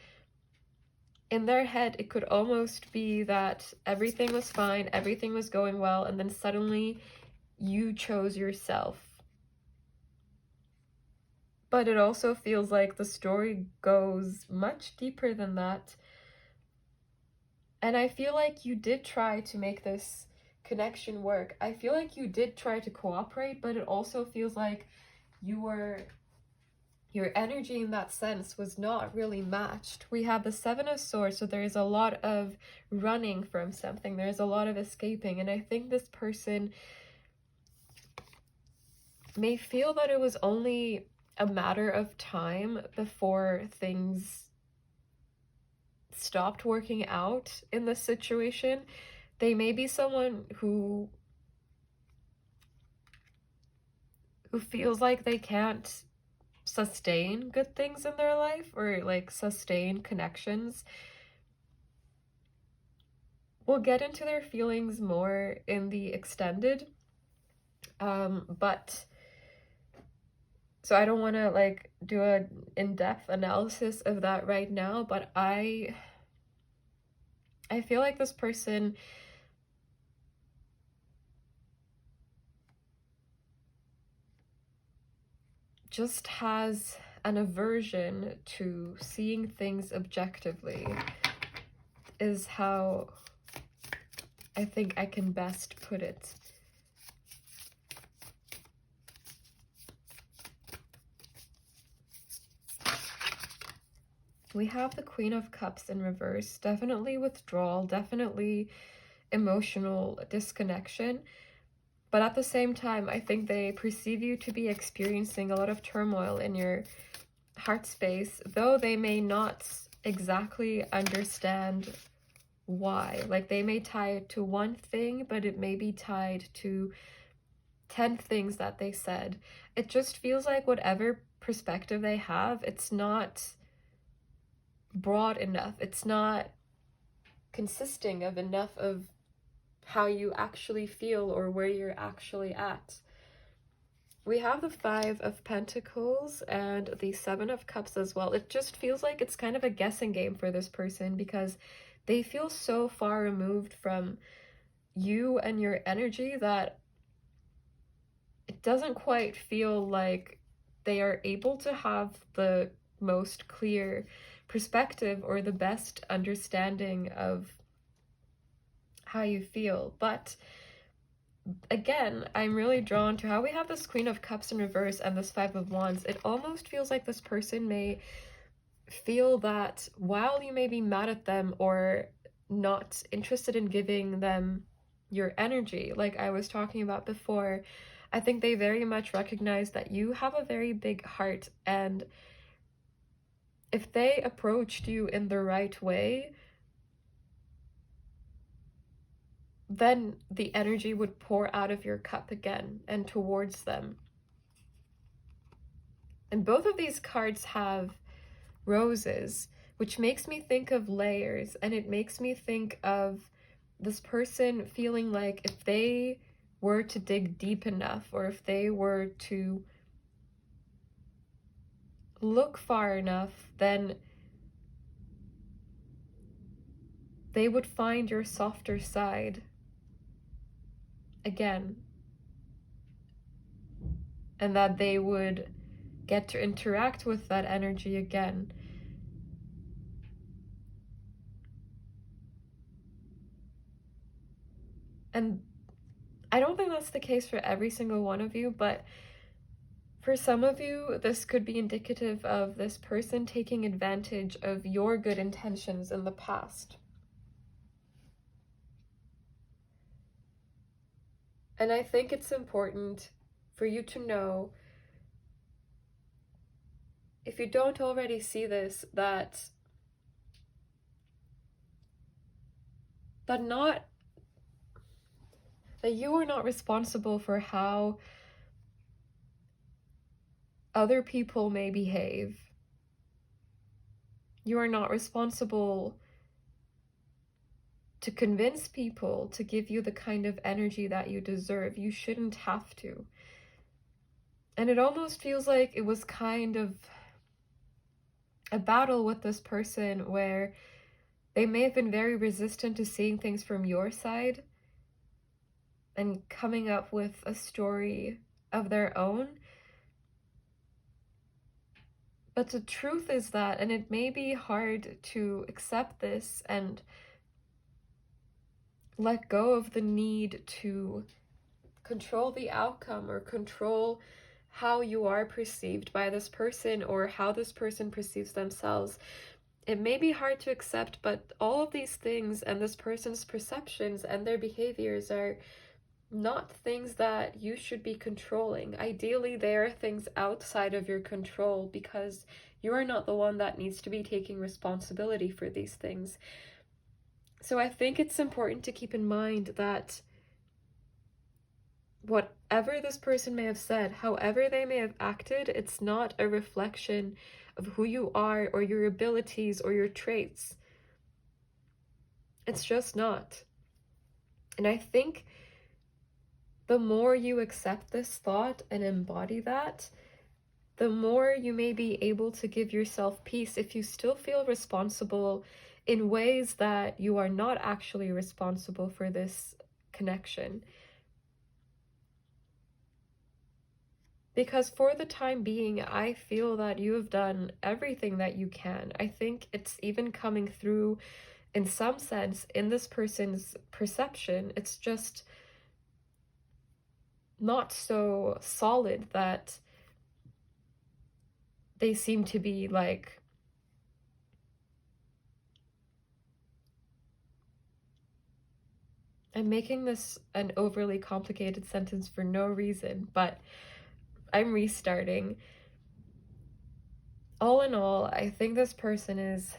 S1: in their head, it could almost be that everything was fine, everything was going well, and then suddenly you chose yourself. But it also feels like the story goes much deeper than that. And I feel like you did try to make this connection work. I feel like you did try to cooperate, but it also feels like your energy in that sense was not really matched. We have the Seven of Swords, so there is a lot of running from something. There's a lot of escaping. And I think this person may feel that it was only a matter of time before things stopped working out in this situation. They may be someone who feels like they can't sustain good things in their life or like sustain connections. We'll get into their feelings more in the extended, but so I don't want to like do an in-depth analysis of that right now, but I feel like this person just has an aversion to seeing things objectively, is how I think I can best put it. We have the Queen of Cups in reverse. Definitely withdrawal, definitely emotional disconnection. But at the same time, I think they perceive you to be experiencing a lot of turmoil in your heart space, though they may not exactly understand why. Like, they may tie it to one thing, but it may be tied to 10 things that they said. It just feels like whatever perspective they have, it's not broad enough. It's not consisting of enough of how you actually feel or where you're actually at. We have the Five of Pentacles and the Seven of Cups as well. It just feels like it's kind of a guessing game for this person because they feel so far removed from you and your energy that it doesn't quite feel like they are able to have the most clear perspective or the best understanding of how you feel. But again, I'm really drawn to how we have this Queen of Cups in reverse and this Five of Wands. It almost feels like this person may feel that while you may be mad at them or not interested in giving them your energy, like I was talking about before, I think they very much recognize that you have a very big heart, and if they approached you in the right way, then the energy would pour out of your cup again and towards them. And both of these cards have roses, which makes me think of layers, and it makes me think of this person feeling like if they were to dig deep enough, or if they were to look far enough, then they would find your softer side again, and that they would get to interact with that energy again. And I don't think that's the case for every single one of you, but for some of you, this could be indicative of this person taking advantage of your good intentions in the past. And I think it's important for you to know, if you don't already see this, that you are not responsible for how other people may behave. You are not responsible to convince people to give you the kind of energy that you deserve. You shouldn't have to. And it almost feels like it was kind of a battle with this person where they may have been very resistant to seeing things from your side and coming up with a story of their own. But the truth is that, and it may be hard to accept this and let go of the need to control the outcome or control how you are perceived by this person or how this person perceives themselves. It may be hard to accept, but all of these things and this person's perceptions and their behaviors are not things that you should be controlling. Ideally, they are things outside of your control because you are not the one that needs to be taking responsibility for these things. So I think it's important to keep in mind that whatever this person may have said, however they may have acted, it's not a reflection of who you are or your abilities or your traits. It's just not. And I think the more you accept this thought and embody that, the more you may be able to give yourself peace if you still feel responsible in ways that you are not actually responsible for this connection. Because for the time being, I feel that you have done everything that you can. I think it's even coming through in some sense in this person's perception. It's just not so solid that they seem to be like, I'm making this an overly complicated sentence for no reason, but I'm restarting. All in all, I think this person is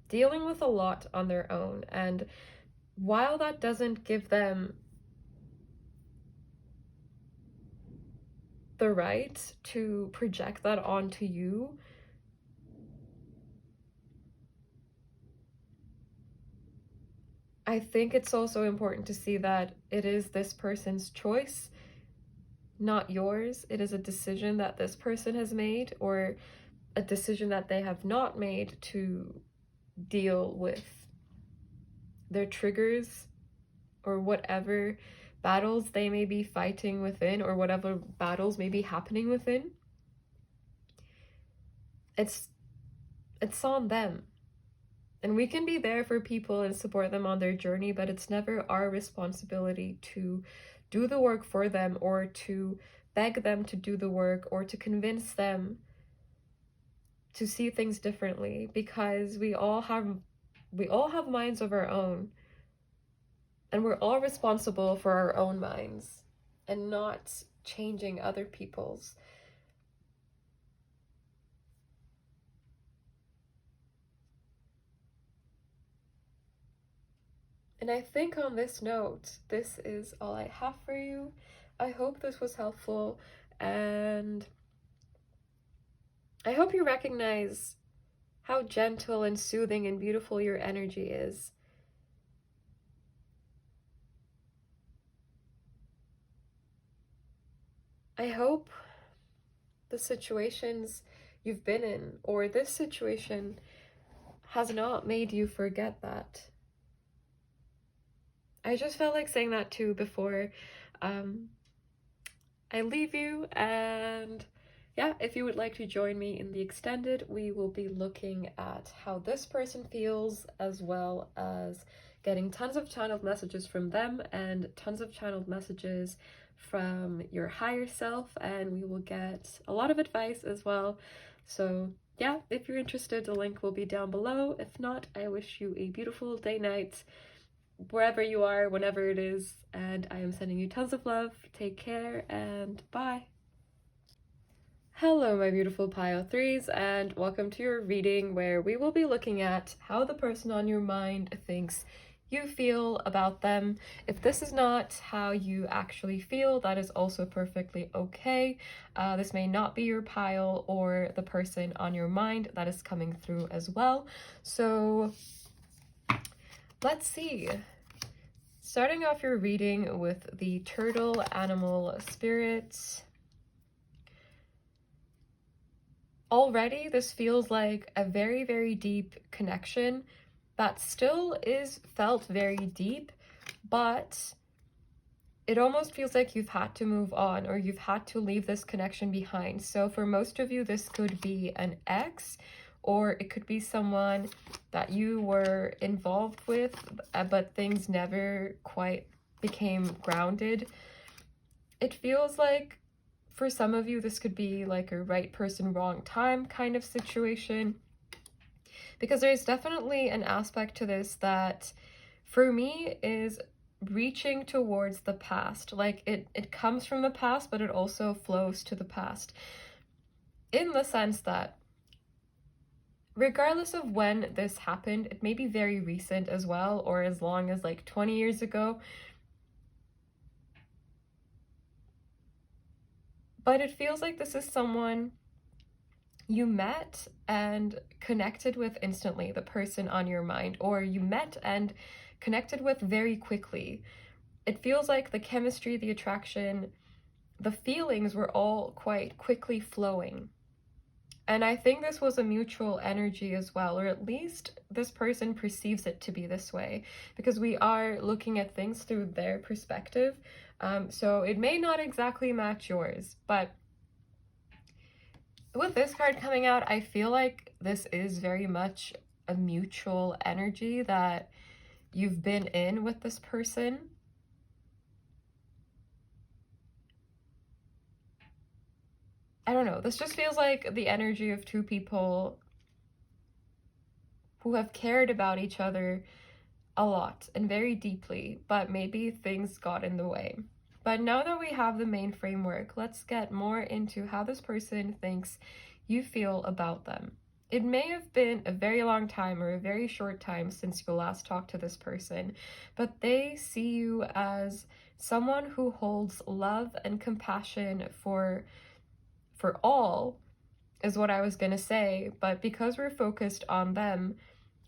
S1: dealing with a lot on their own, and while that doesn't give them the right to project that onto you, I think it's also important to see that it is this person's choice, not yours. It is a decision that this person has made, or a decision that they have not made, to deal with their triggers or whatever battles they may be fighting within, or whatever battles may be happening within. It's on them. And we can be there for people and support them on their journey, but it's never our responsibility to do the work for them, or to beg them to do the work, or to convince them to see things differently, because we all have minds of our own, and we're all responsible for our own minds and not changing other people's. And I think on this note, this is all I have for you. I hope this was helpful, and I hope you recognize how gentle and soothing and beautiful your energy is. I hope the situations you've been in, or this situation, has not made you forget that. I just felt like saying that too before I leave you, and yeah, if you would like to join me in the extended, we will be looking at how this person feels, as well as getting tons of channeled messages from them and tons of channeled messages from your higher self, and we will get a lot of advice as well. So yeah, if you're interested, the link will be down below. If not, I wish you a beautiful day, night, wherever you are, whenever it is, and I am sending you tons of love. Take care, and bye. Hello, my beautiful pile 3s, and welcome to your reading, where we will be looking at how the person on your mind thinks you feel about them. If this is not how you actually feel, that is also perfectly okay. This may not be your pile or the person on your mind that is coming through as well. So let's see. Starting off your reading with the turtle animal spirit. Already, this feels like a very, very deep connection that still is felt very deep, but it almost feels like you've had to move on, or you've had to leave this connection behind. So for most of you, this could be an ex, or it could be someone that you were involved with, but things never quite became grounded. It feels like for some of you, this could be like a right person, wrong time kind of situation, because there's definitely an aspect to this that for me is reaching towards the past. Like it comes from the past, but it also flows to the past, in the sense that regardless of when this happened, it may be very recent as well, or as long as like 20 years ago, but it feels like this is someone you met and connected with instantly, the person on your mind, or you met and connected with very quickly. It feels like the chemistry, the attraction, the feelings were all quite quickly flowing. And I think this was a mutual energy as well, or at least this person perceives it to be this way, because we are looking at things through their perspective. So it may not exactly match yours, but with this card coming out, I feel like this is very much a mutual energy that you've been in with this person. I don't know, this just feels like the energy of two people who have cared about each other a lot and very deeply, but maybe things got in the way. But now that we have the main framework, let's get more into how this person thinks you feel about them. It may have been a very long time or a very short time since you last talked to this person, but they see you as someone who holds love and compassion for all, is what I was gonna say, but because we're focused on them,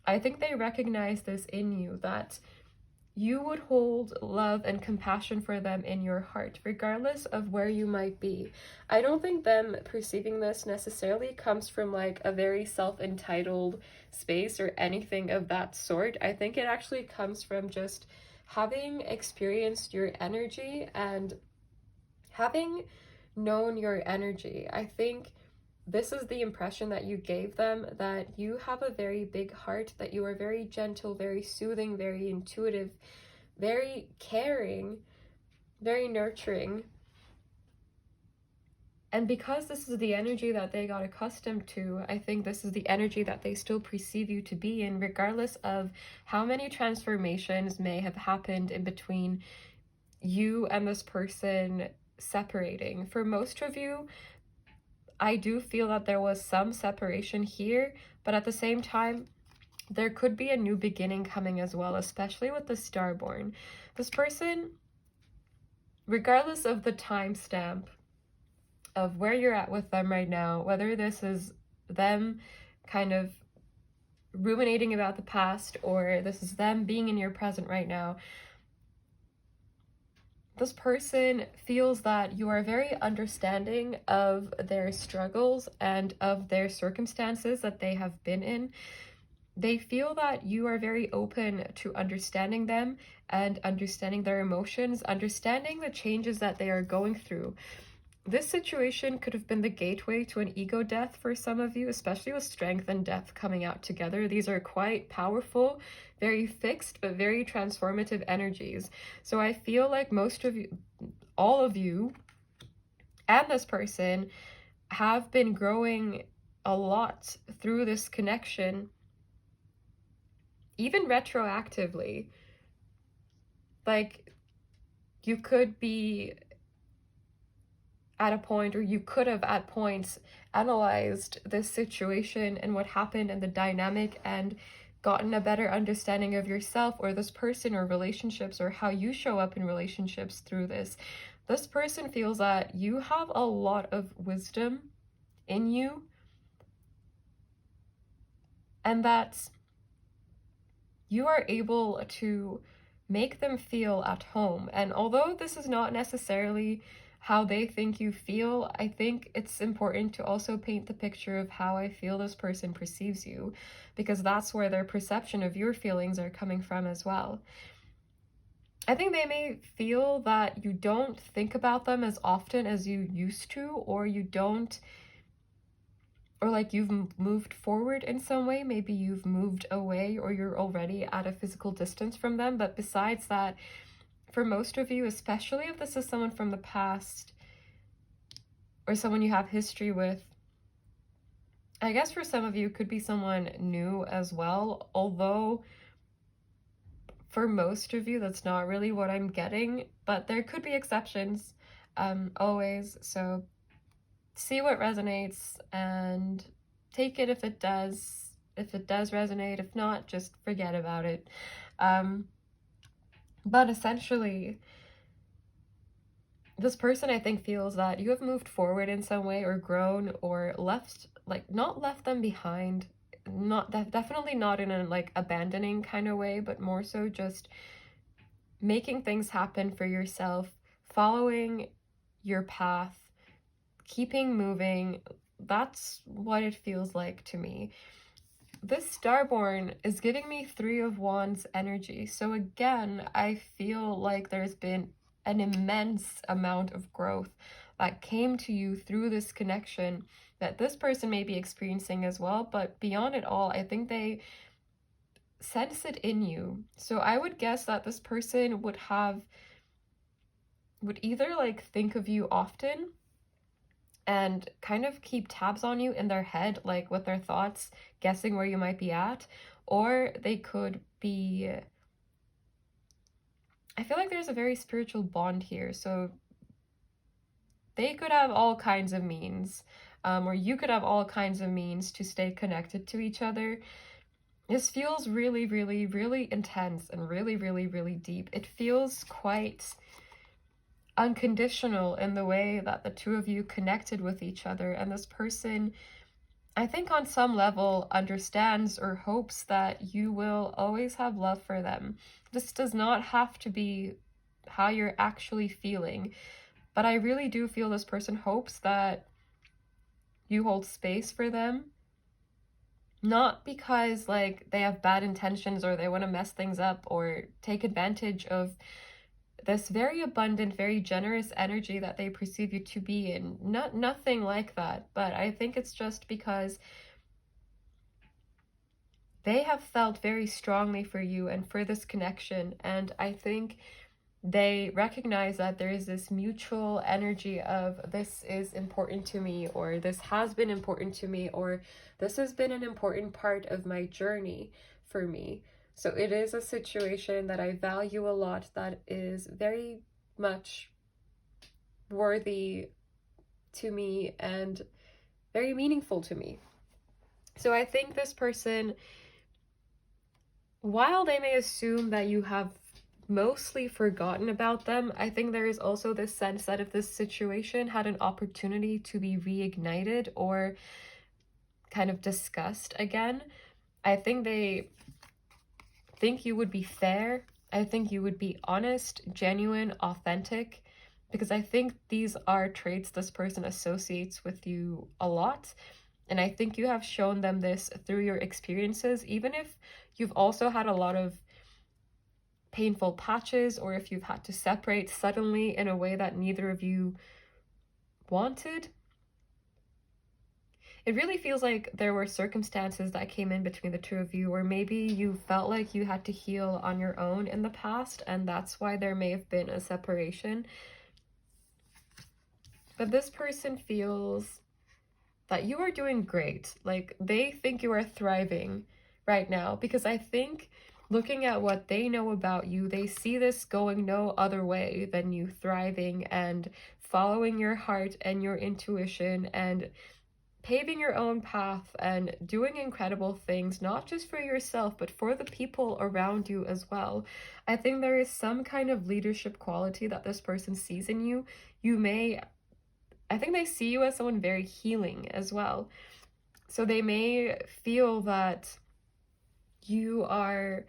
S1: I think they recognize this in you, that you would hold love and compassion for them in your heart, regardless of where you might be. I don't think them perceiving this necessarily comes from like a very self-entitled space or anything of that sort. I think it actually comes from just having experienced your energy and having known your energy. I think this is the impression that you gave them, that you have a very big heart, that you are very gentle, very soothing, very intuitive, very caring, very nurturing. And because this is the energy that they got accustomed to, I think this is the energy that they still perceive you to be in, regardless of how many transformations may have happened in between you and this person separating. For most of you, I do feel that there was some separation here, but at the same time, there could be a new beginning coming as well, especially with the Starborn. This person, regardless of the timestamp of where you're at with them right now, whether this is them kind of ruminating about the past or this is them being in your present right now, this person feels that you are very understanding of their struggles and of their circumstances that they have been in. They feel that you are very open to understanding them and understanding their emotions, understanding the changes that they are going through. this situation could have been the gateway to an ego death for some of you, especially with strength and death coming out together. These are quite powerful, very fixed, but very transformative energies. So I feel like most of you, all of you, and this person have been growing a lot through this connection, even retroactively. Like, you could be at a point, or you could have at points analyzed this situation and what happened and the dynamic and gotten a better understanding of yourself or this person or relationships or how you show up in relationships through this. This person feels that you have a lot of wisdom in you, and that you are able to make them feel at home. And although this is not necessarily how they think you feel, I think it's important to also paint the picture of how I feel this person perceives you, because that's where their perception of your feelings are coming from as well. I think they may feel that you don't think about them as often as you used to, or you don't, or like you've moved forward in some way. Maybe you've moved away, or you're already at a physical distance from them. But besides that, for most of you, especially if this is someone from the past or someone you have history with, I guess for some of you, it could be someone new as well, although for most of you, that's not really what I'm getting, but there could be exceptions, always. So see what resonates and take it if it does resonate. If not, just forget about it. But essentially, this person, I think, feels that you have moved forward in some way, or grown, or left, like, not left them behind, not definitely not in a like abandoning kind of way, but more so just making things happen for yourself, following your path, keeping moving. That's what it feels like to me. This Starborn is giving me 3 of Wands energy. So again, I feel like there's been an immense amount of growth that came to you through this connection that this person may be experiencing as well. But beyond it all, I think they sense it in you. So I would guess that this person would either like think of you often and kind of keep tabs on you in their head, like with their thoughts, guessing where you might be at, or they could be, I feel like there's a very spiritual bond here. So they could have all kinds of means, or you could have all kinds of means to stay connected to each other. This feels really, really, really intense and really, really, really deep. It feels quite unconditional in the way that the 2 of you connected with each other. And this person, I think on some level, understands or hopes that you will always have love for them. This does not have to be how you're actually feeling, but I really do feel this person hopes that you hold space for them. Not because like they have bad intentions or they want to mess things up or take advantage of this very abundant, very generous energy that they perceive you to be in. Nothing like that. But I think it's just because they have felt very strongly for you and for this connection. And I think they recognize that there is this mutual energy of this is important to me, or this has been important to me, or this has been an important part of my journey for me. So it is a situation that I value a lot, that is very much worthy to me and very meaningful to me. So I think this person, while they may assume that you have mostly forgotten about them, I think there is also this sense that if this situation had an opportunity to be reignited or kind of discussed again, I think they think you would be fair. I think you would be honest, genuine, authentic, because I think these are traits this person associates with you a lot. And I think you have shown them this through your experiences, even if you've also had a lot of painful patches, or if you've had to separate suddenly in a way that neither of you wanted. It really feels like there were circumstances that came in between the two of you, or maybe you felt like you had to heal on your own in the past, and that's why there may have been a separation. But this person feels that you are doing great. Like, they think you are thriving right now, because I think looking at what they know about you, they see this going no other way than you thriving and following your heart and your intuition and paving your own path and doing incredible things, not just for yourself, but for the people around you as well. I think there is some kind of leadership quality that this person sees in you. I think they see you as someone very healing as well. So they may feel that you are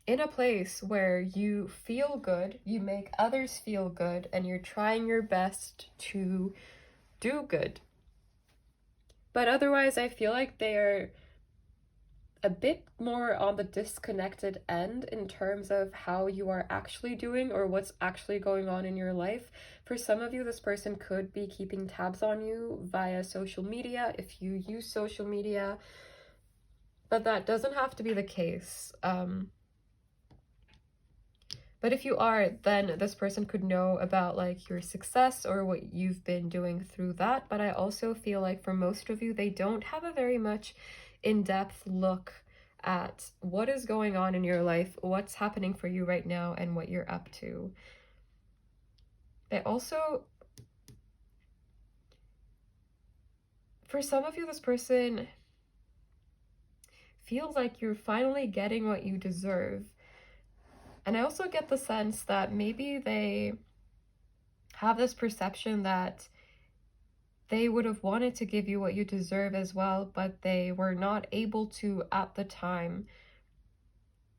S1: in a place where you feel good, you make others feel good, and you're trying your best to do good. But otherwise, I feel like they're a bit more on the disconnected end in terms of how you are actually doing or what's actually going on in your life. For some of you, this person could be keeping tabs on you via social media, if you use social media, but that doesn't have to be the case. But if you are, then this person could know about like your success or what you've been doing through that. But I also feel like for most of you, they don't have a very much in-depth look at what is going on in your life, what's happening for you right now, and what you're up to. They also, for some of you, this person feels like you're finally getting what you deserve. And I also get the sense that maybe they have this perception that they would have wanted to give you what you deserve as well, but they were not able to at the time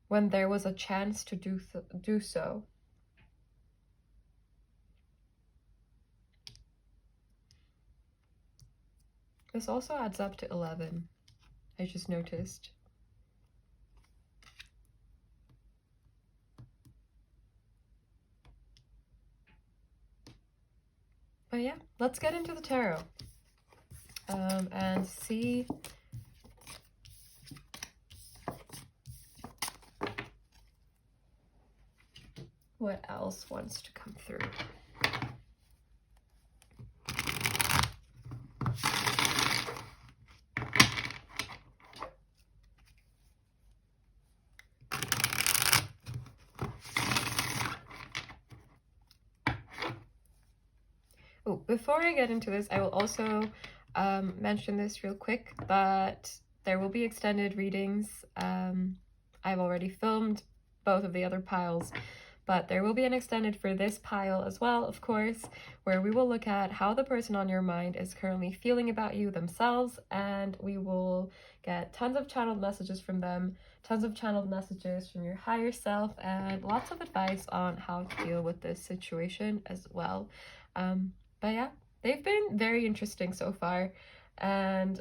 S1: when there was a chance to do so. This also adds up to 11, I just noticed. But yeah, let's get into the tarot and see what else wants to come through. Oh, before I get into this, I will also mention this real quick, that there will be extended readings. I've already filmed both of the other piles, but there will be an extended for this pile as well, of course, where we will look at how the person on your mind is currently feeling about you themselves, and we will get tons of channeled messages from them, tons of channeled messages from your higher self, and lots of advice on how to deal with this situation as well. But yeah, they've been very interesting so far, and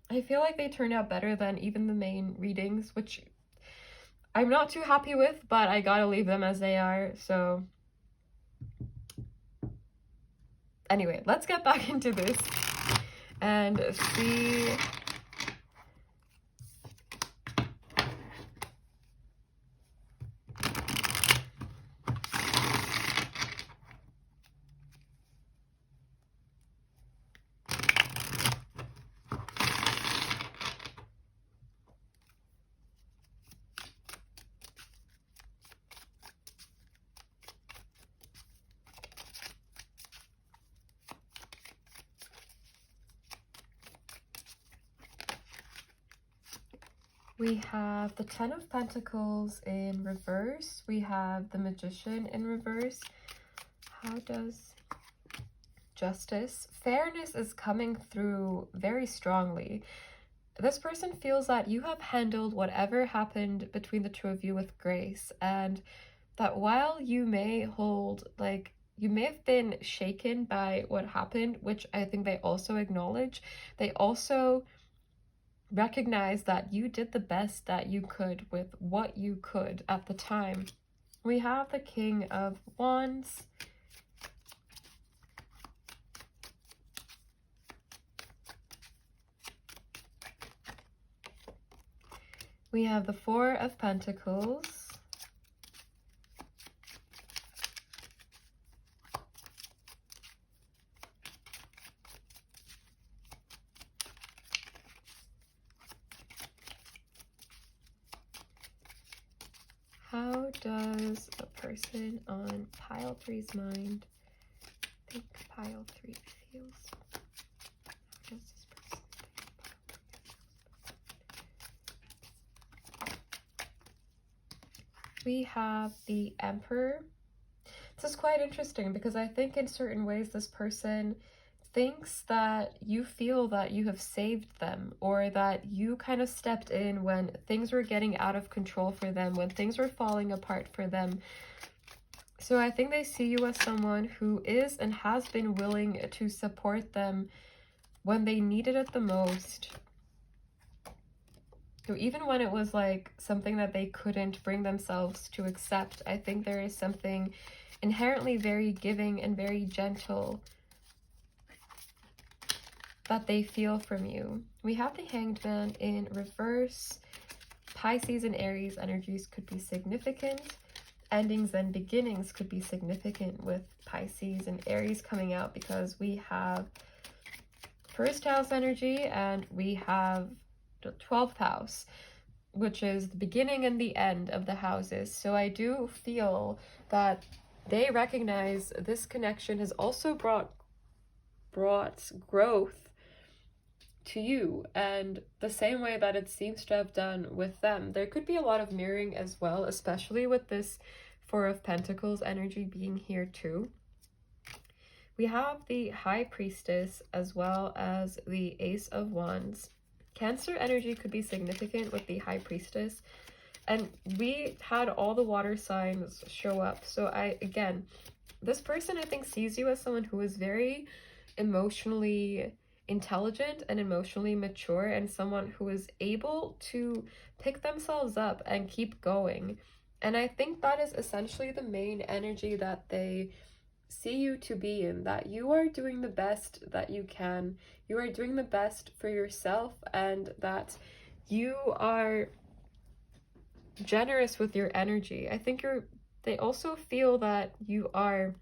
S1: I feel like they turned out better than even the main readings, which I'm not too happy with, but I gotta leave them as they are, so anyway, let's get back into this and see we have the Ten of Pentacles in reverse. We have the Magician in reverse. How does Justice? Fairness is coming through very strongly. This person feels that you have handled whatever happened between the two of you with grace, and that while you may hold, like, you may have been shaken by what happened, which I think they also acknowledge, they also recognize that you did the best that you could with what you could at the time. We have the King of Wands. We have the Four of Pentacles. How does a person on pile 3's mind think pile 3 feels? How does this person think pile 3 feels? We have the Emperor. This is quite interesting because I think in certain ways this person thinks that you feel that you have saved them, or that you kind of stepped in when things were getting out of control for them, when things were falling apart for them. So I think they see you as someone who is and has been willing to support them when they needed it the most. So even when it was like something that they couldn't bring themselves to accept, I think there is something inherently very giving and very gentle that they feel from you. We have the Hanged Man in reverse. Pisces and Aries energies could be significant. Endings and beginnings could be significant with Pisces and Aries coming out, because we have first house energy and we have the 12th house, which is the beginning and the end of the houses. So I do feel that they recognize this connection has also brought growth to you, and the same way that it seems to have done with them. There could be a lot of mirroring as well, especially with this Four of Pentacles energy being here too. We have the High Priestess as well as the Ace of Wands. Cancer energy could be significant with the High Priestess, and we had all the water signs show up. So again, this person I think sees you as someone who is very emotionally intelligent and emotionally mature, and someone who is able to pick themselves up and keep going. And I think that is essentially the main energy that they see you to be in, that you are doing the best that you can, you are doing the best for yourself, and that you are generous with your energy. I think they also feel that you are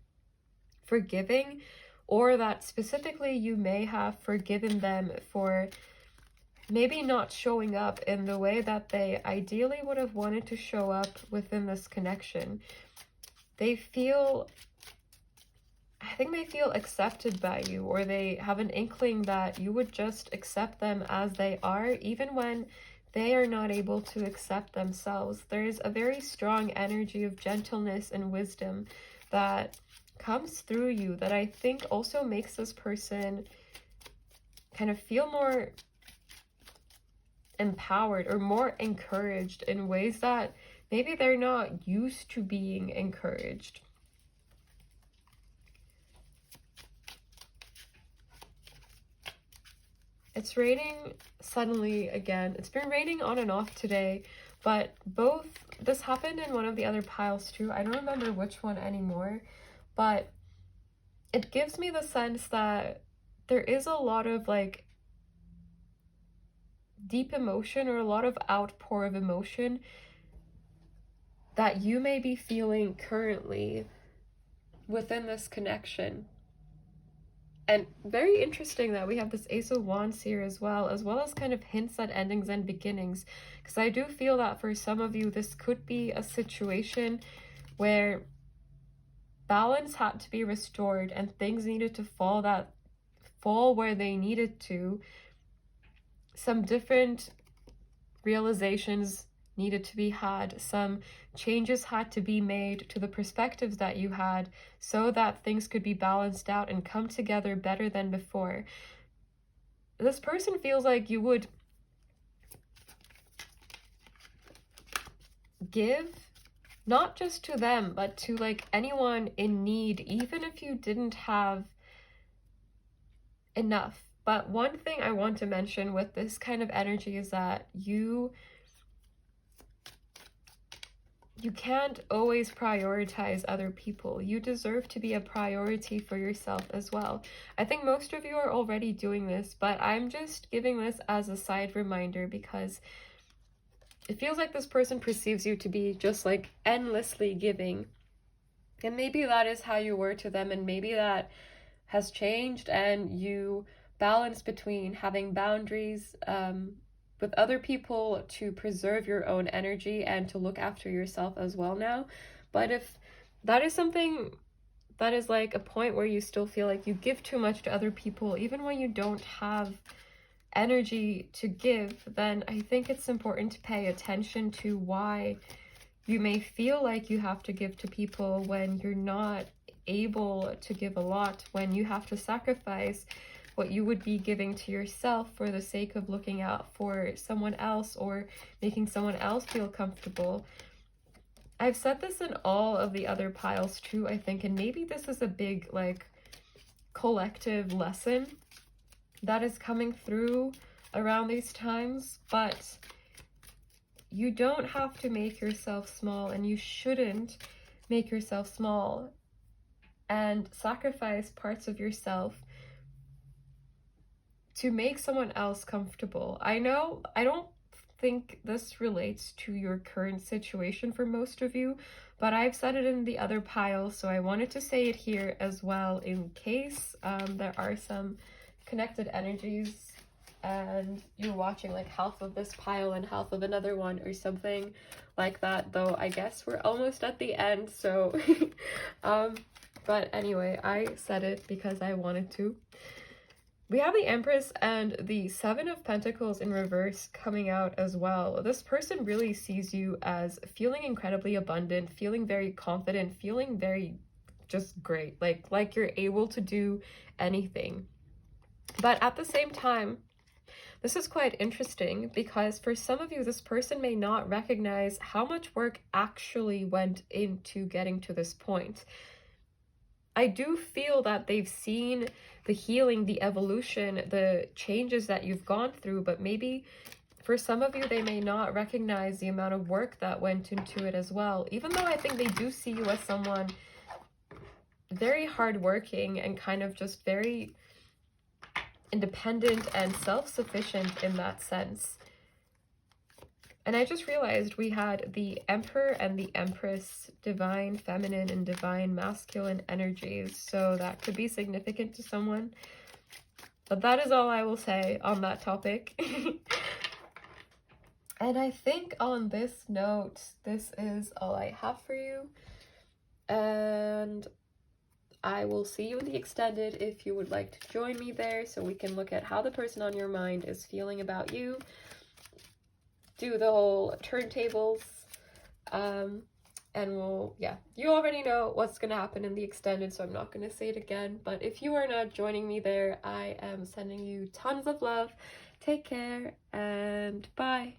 S1: forgiving, or that specifically you may have forgiven them for maybe not showing up in the way that they ideally would have wanted to show up within this connection. I think they feel accepted by you, or they have an inkling that you would just accept them as they are, even when they are not able to accept themselves. There's a very strong energy of gentleness and wisdom that comes through you, that I think also makes this person kind of feel more empowered or more encouraged in ways that maybe they're not used to being encouraged. It's raining suddenly again. It's been raining on and off today, but this happened in one of the other piles too. I don't remember which one anymore, but it gives me the sense that there is a lot of like deep emotion, or a lot of outpour of emotion that you may be feeling currently within this connection. And very interesting that we have this Ace of Wands here as well as kind of hints at endings and beginnings, because I do feel that for some of you this could be a situation where balance had to be restored and things needed to fall where they needed to. Some different realizations needed to be had, some changes had to be made to the perspectives that you had, so that things could be balanced out and come together better than before. This person feels like you would give, not just to them, but to like anyone in need, even if you didn't have enough. But one thing I want to mention with this kind of energy is that you can't always prioritize other people. You deserve to be a priority for yourself as well. I think most of you are already doing this, but I'm just giving this as a side reminder, because it feels like this person perceives you to be just like endlessly giving. And maybe that is how you were to them, and maybe that has changed, and you balance between having boundaries with other people to preserve your own energy and to look after yourself as well now. But if that is something that is like a point where you still feel like you give too much to other people, even when you don't have energy to give, then I think it's important to pay attention to why you may feel like you have to give to people when you're not able to give a lot, when you have to sacrifice what you would be giving to yourself for the sake of looking out for someone else or making someone else feel comfortable. I've said this in all of the other piles too, I think, and maybe this is a big like collective lesson that is coming through around these times, but you don't have to make yourself small, and you shouldn't make yourself small and sacrifice parts of yourself to make someone else comfortable. I know, I don't think this relates to your current situation for most of you, but I've said it in the other pile, so I wanted to say it here as well in case there are some connected energies and you're watching like half of this pile and half of another one or something like that, though I guess we're almost at the end, so but anyway, I said it because I wanted to. We have the Empress and the Seven of Pentacles in reverse coming out as well. This person really sees you as feeling incredibly abundant, feeling very confident, feeling very just great, like you're able to do anything. But at the same time, this is quite interesting because for some of you, this person may not recognize how much work actually went into getting to this point. I do feel that they've seen the healing, the evolution, the changes that you've gone through, but maybe for some of you, they may not recognize the amount of work that went into it as well. Even though I think they do see you as someone very hardworking and kind of just very independent and self-sufficient in that sense. And I just realized we had the Emperor and the Empress, divine feminine and divine masculine energies, so that could be significant to someone. But that is all I will say on that topic. And I think on this note, this is all I have for you. And I will see you in the extended if you would like to join me there, so we can look at how the person on your mind is feeling about you. Do the whole turntables, and we'll, yeah, you already know what's gonna happen in the extended, so I'm not gonna say it again. But if you are not joining me there, I am sending you tons of love. Take care and bye.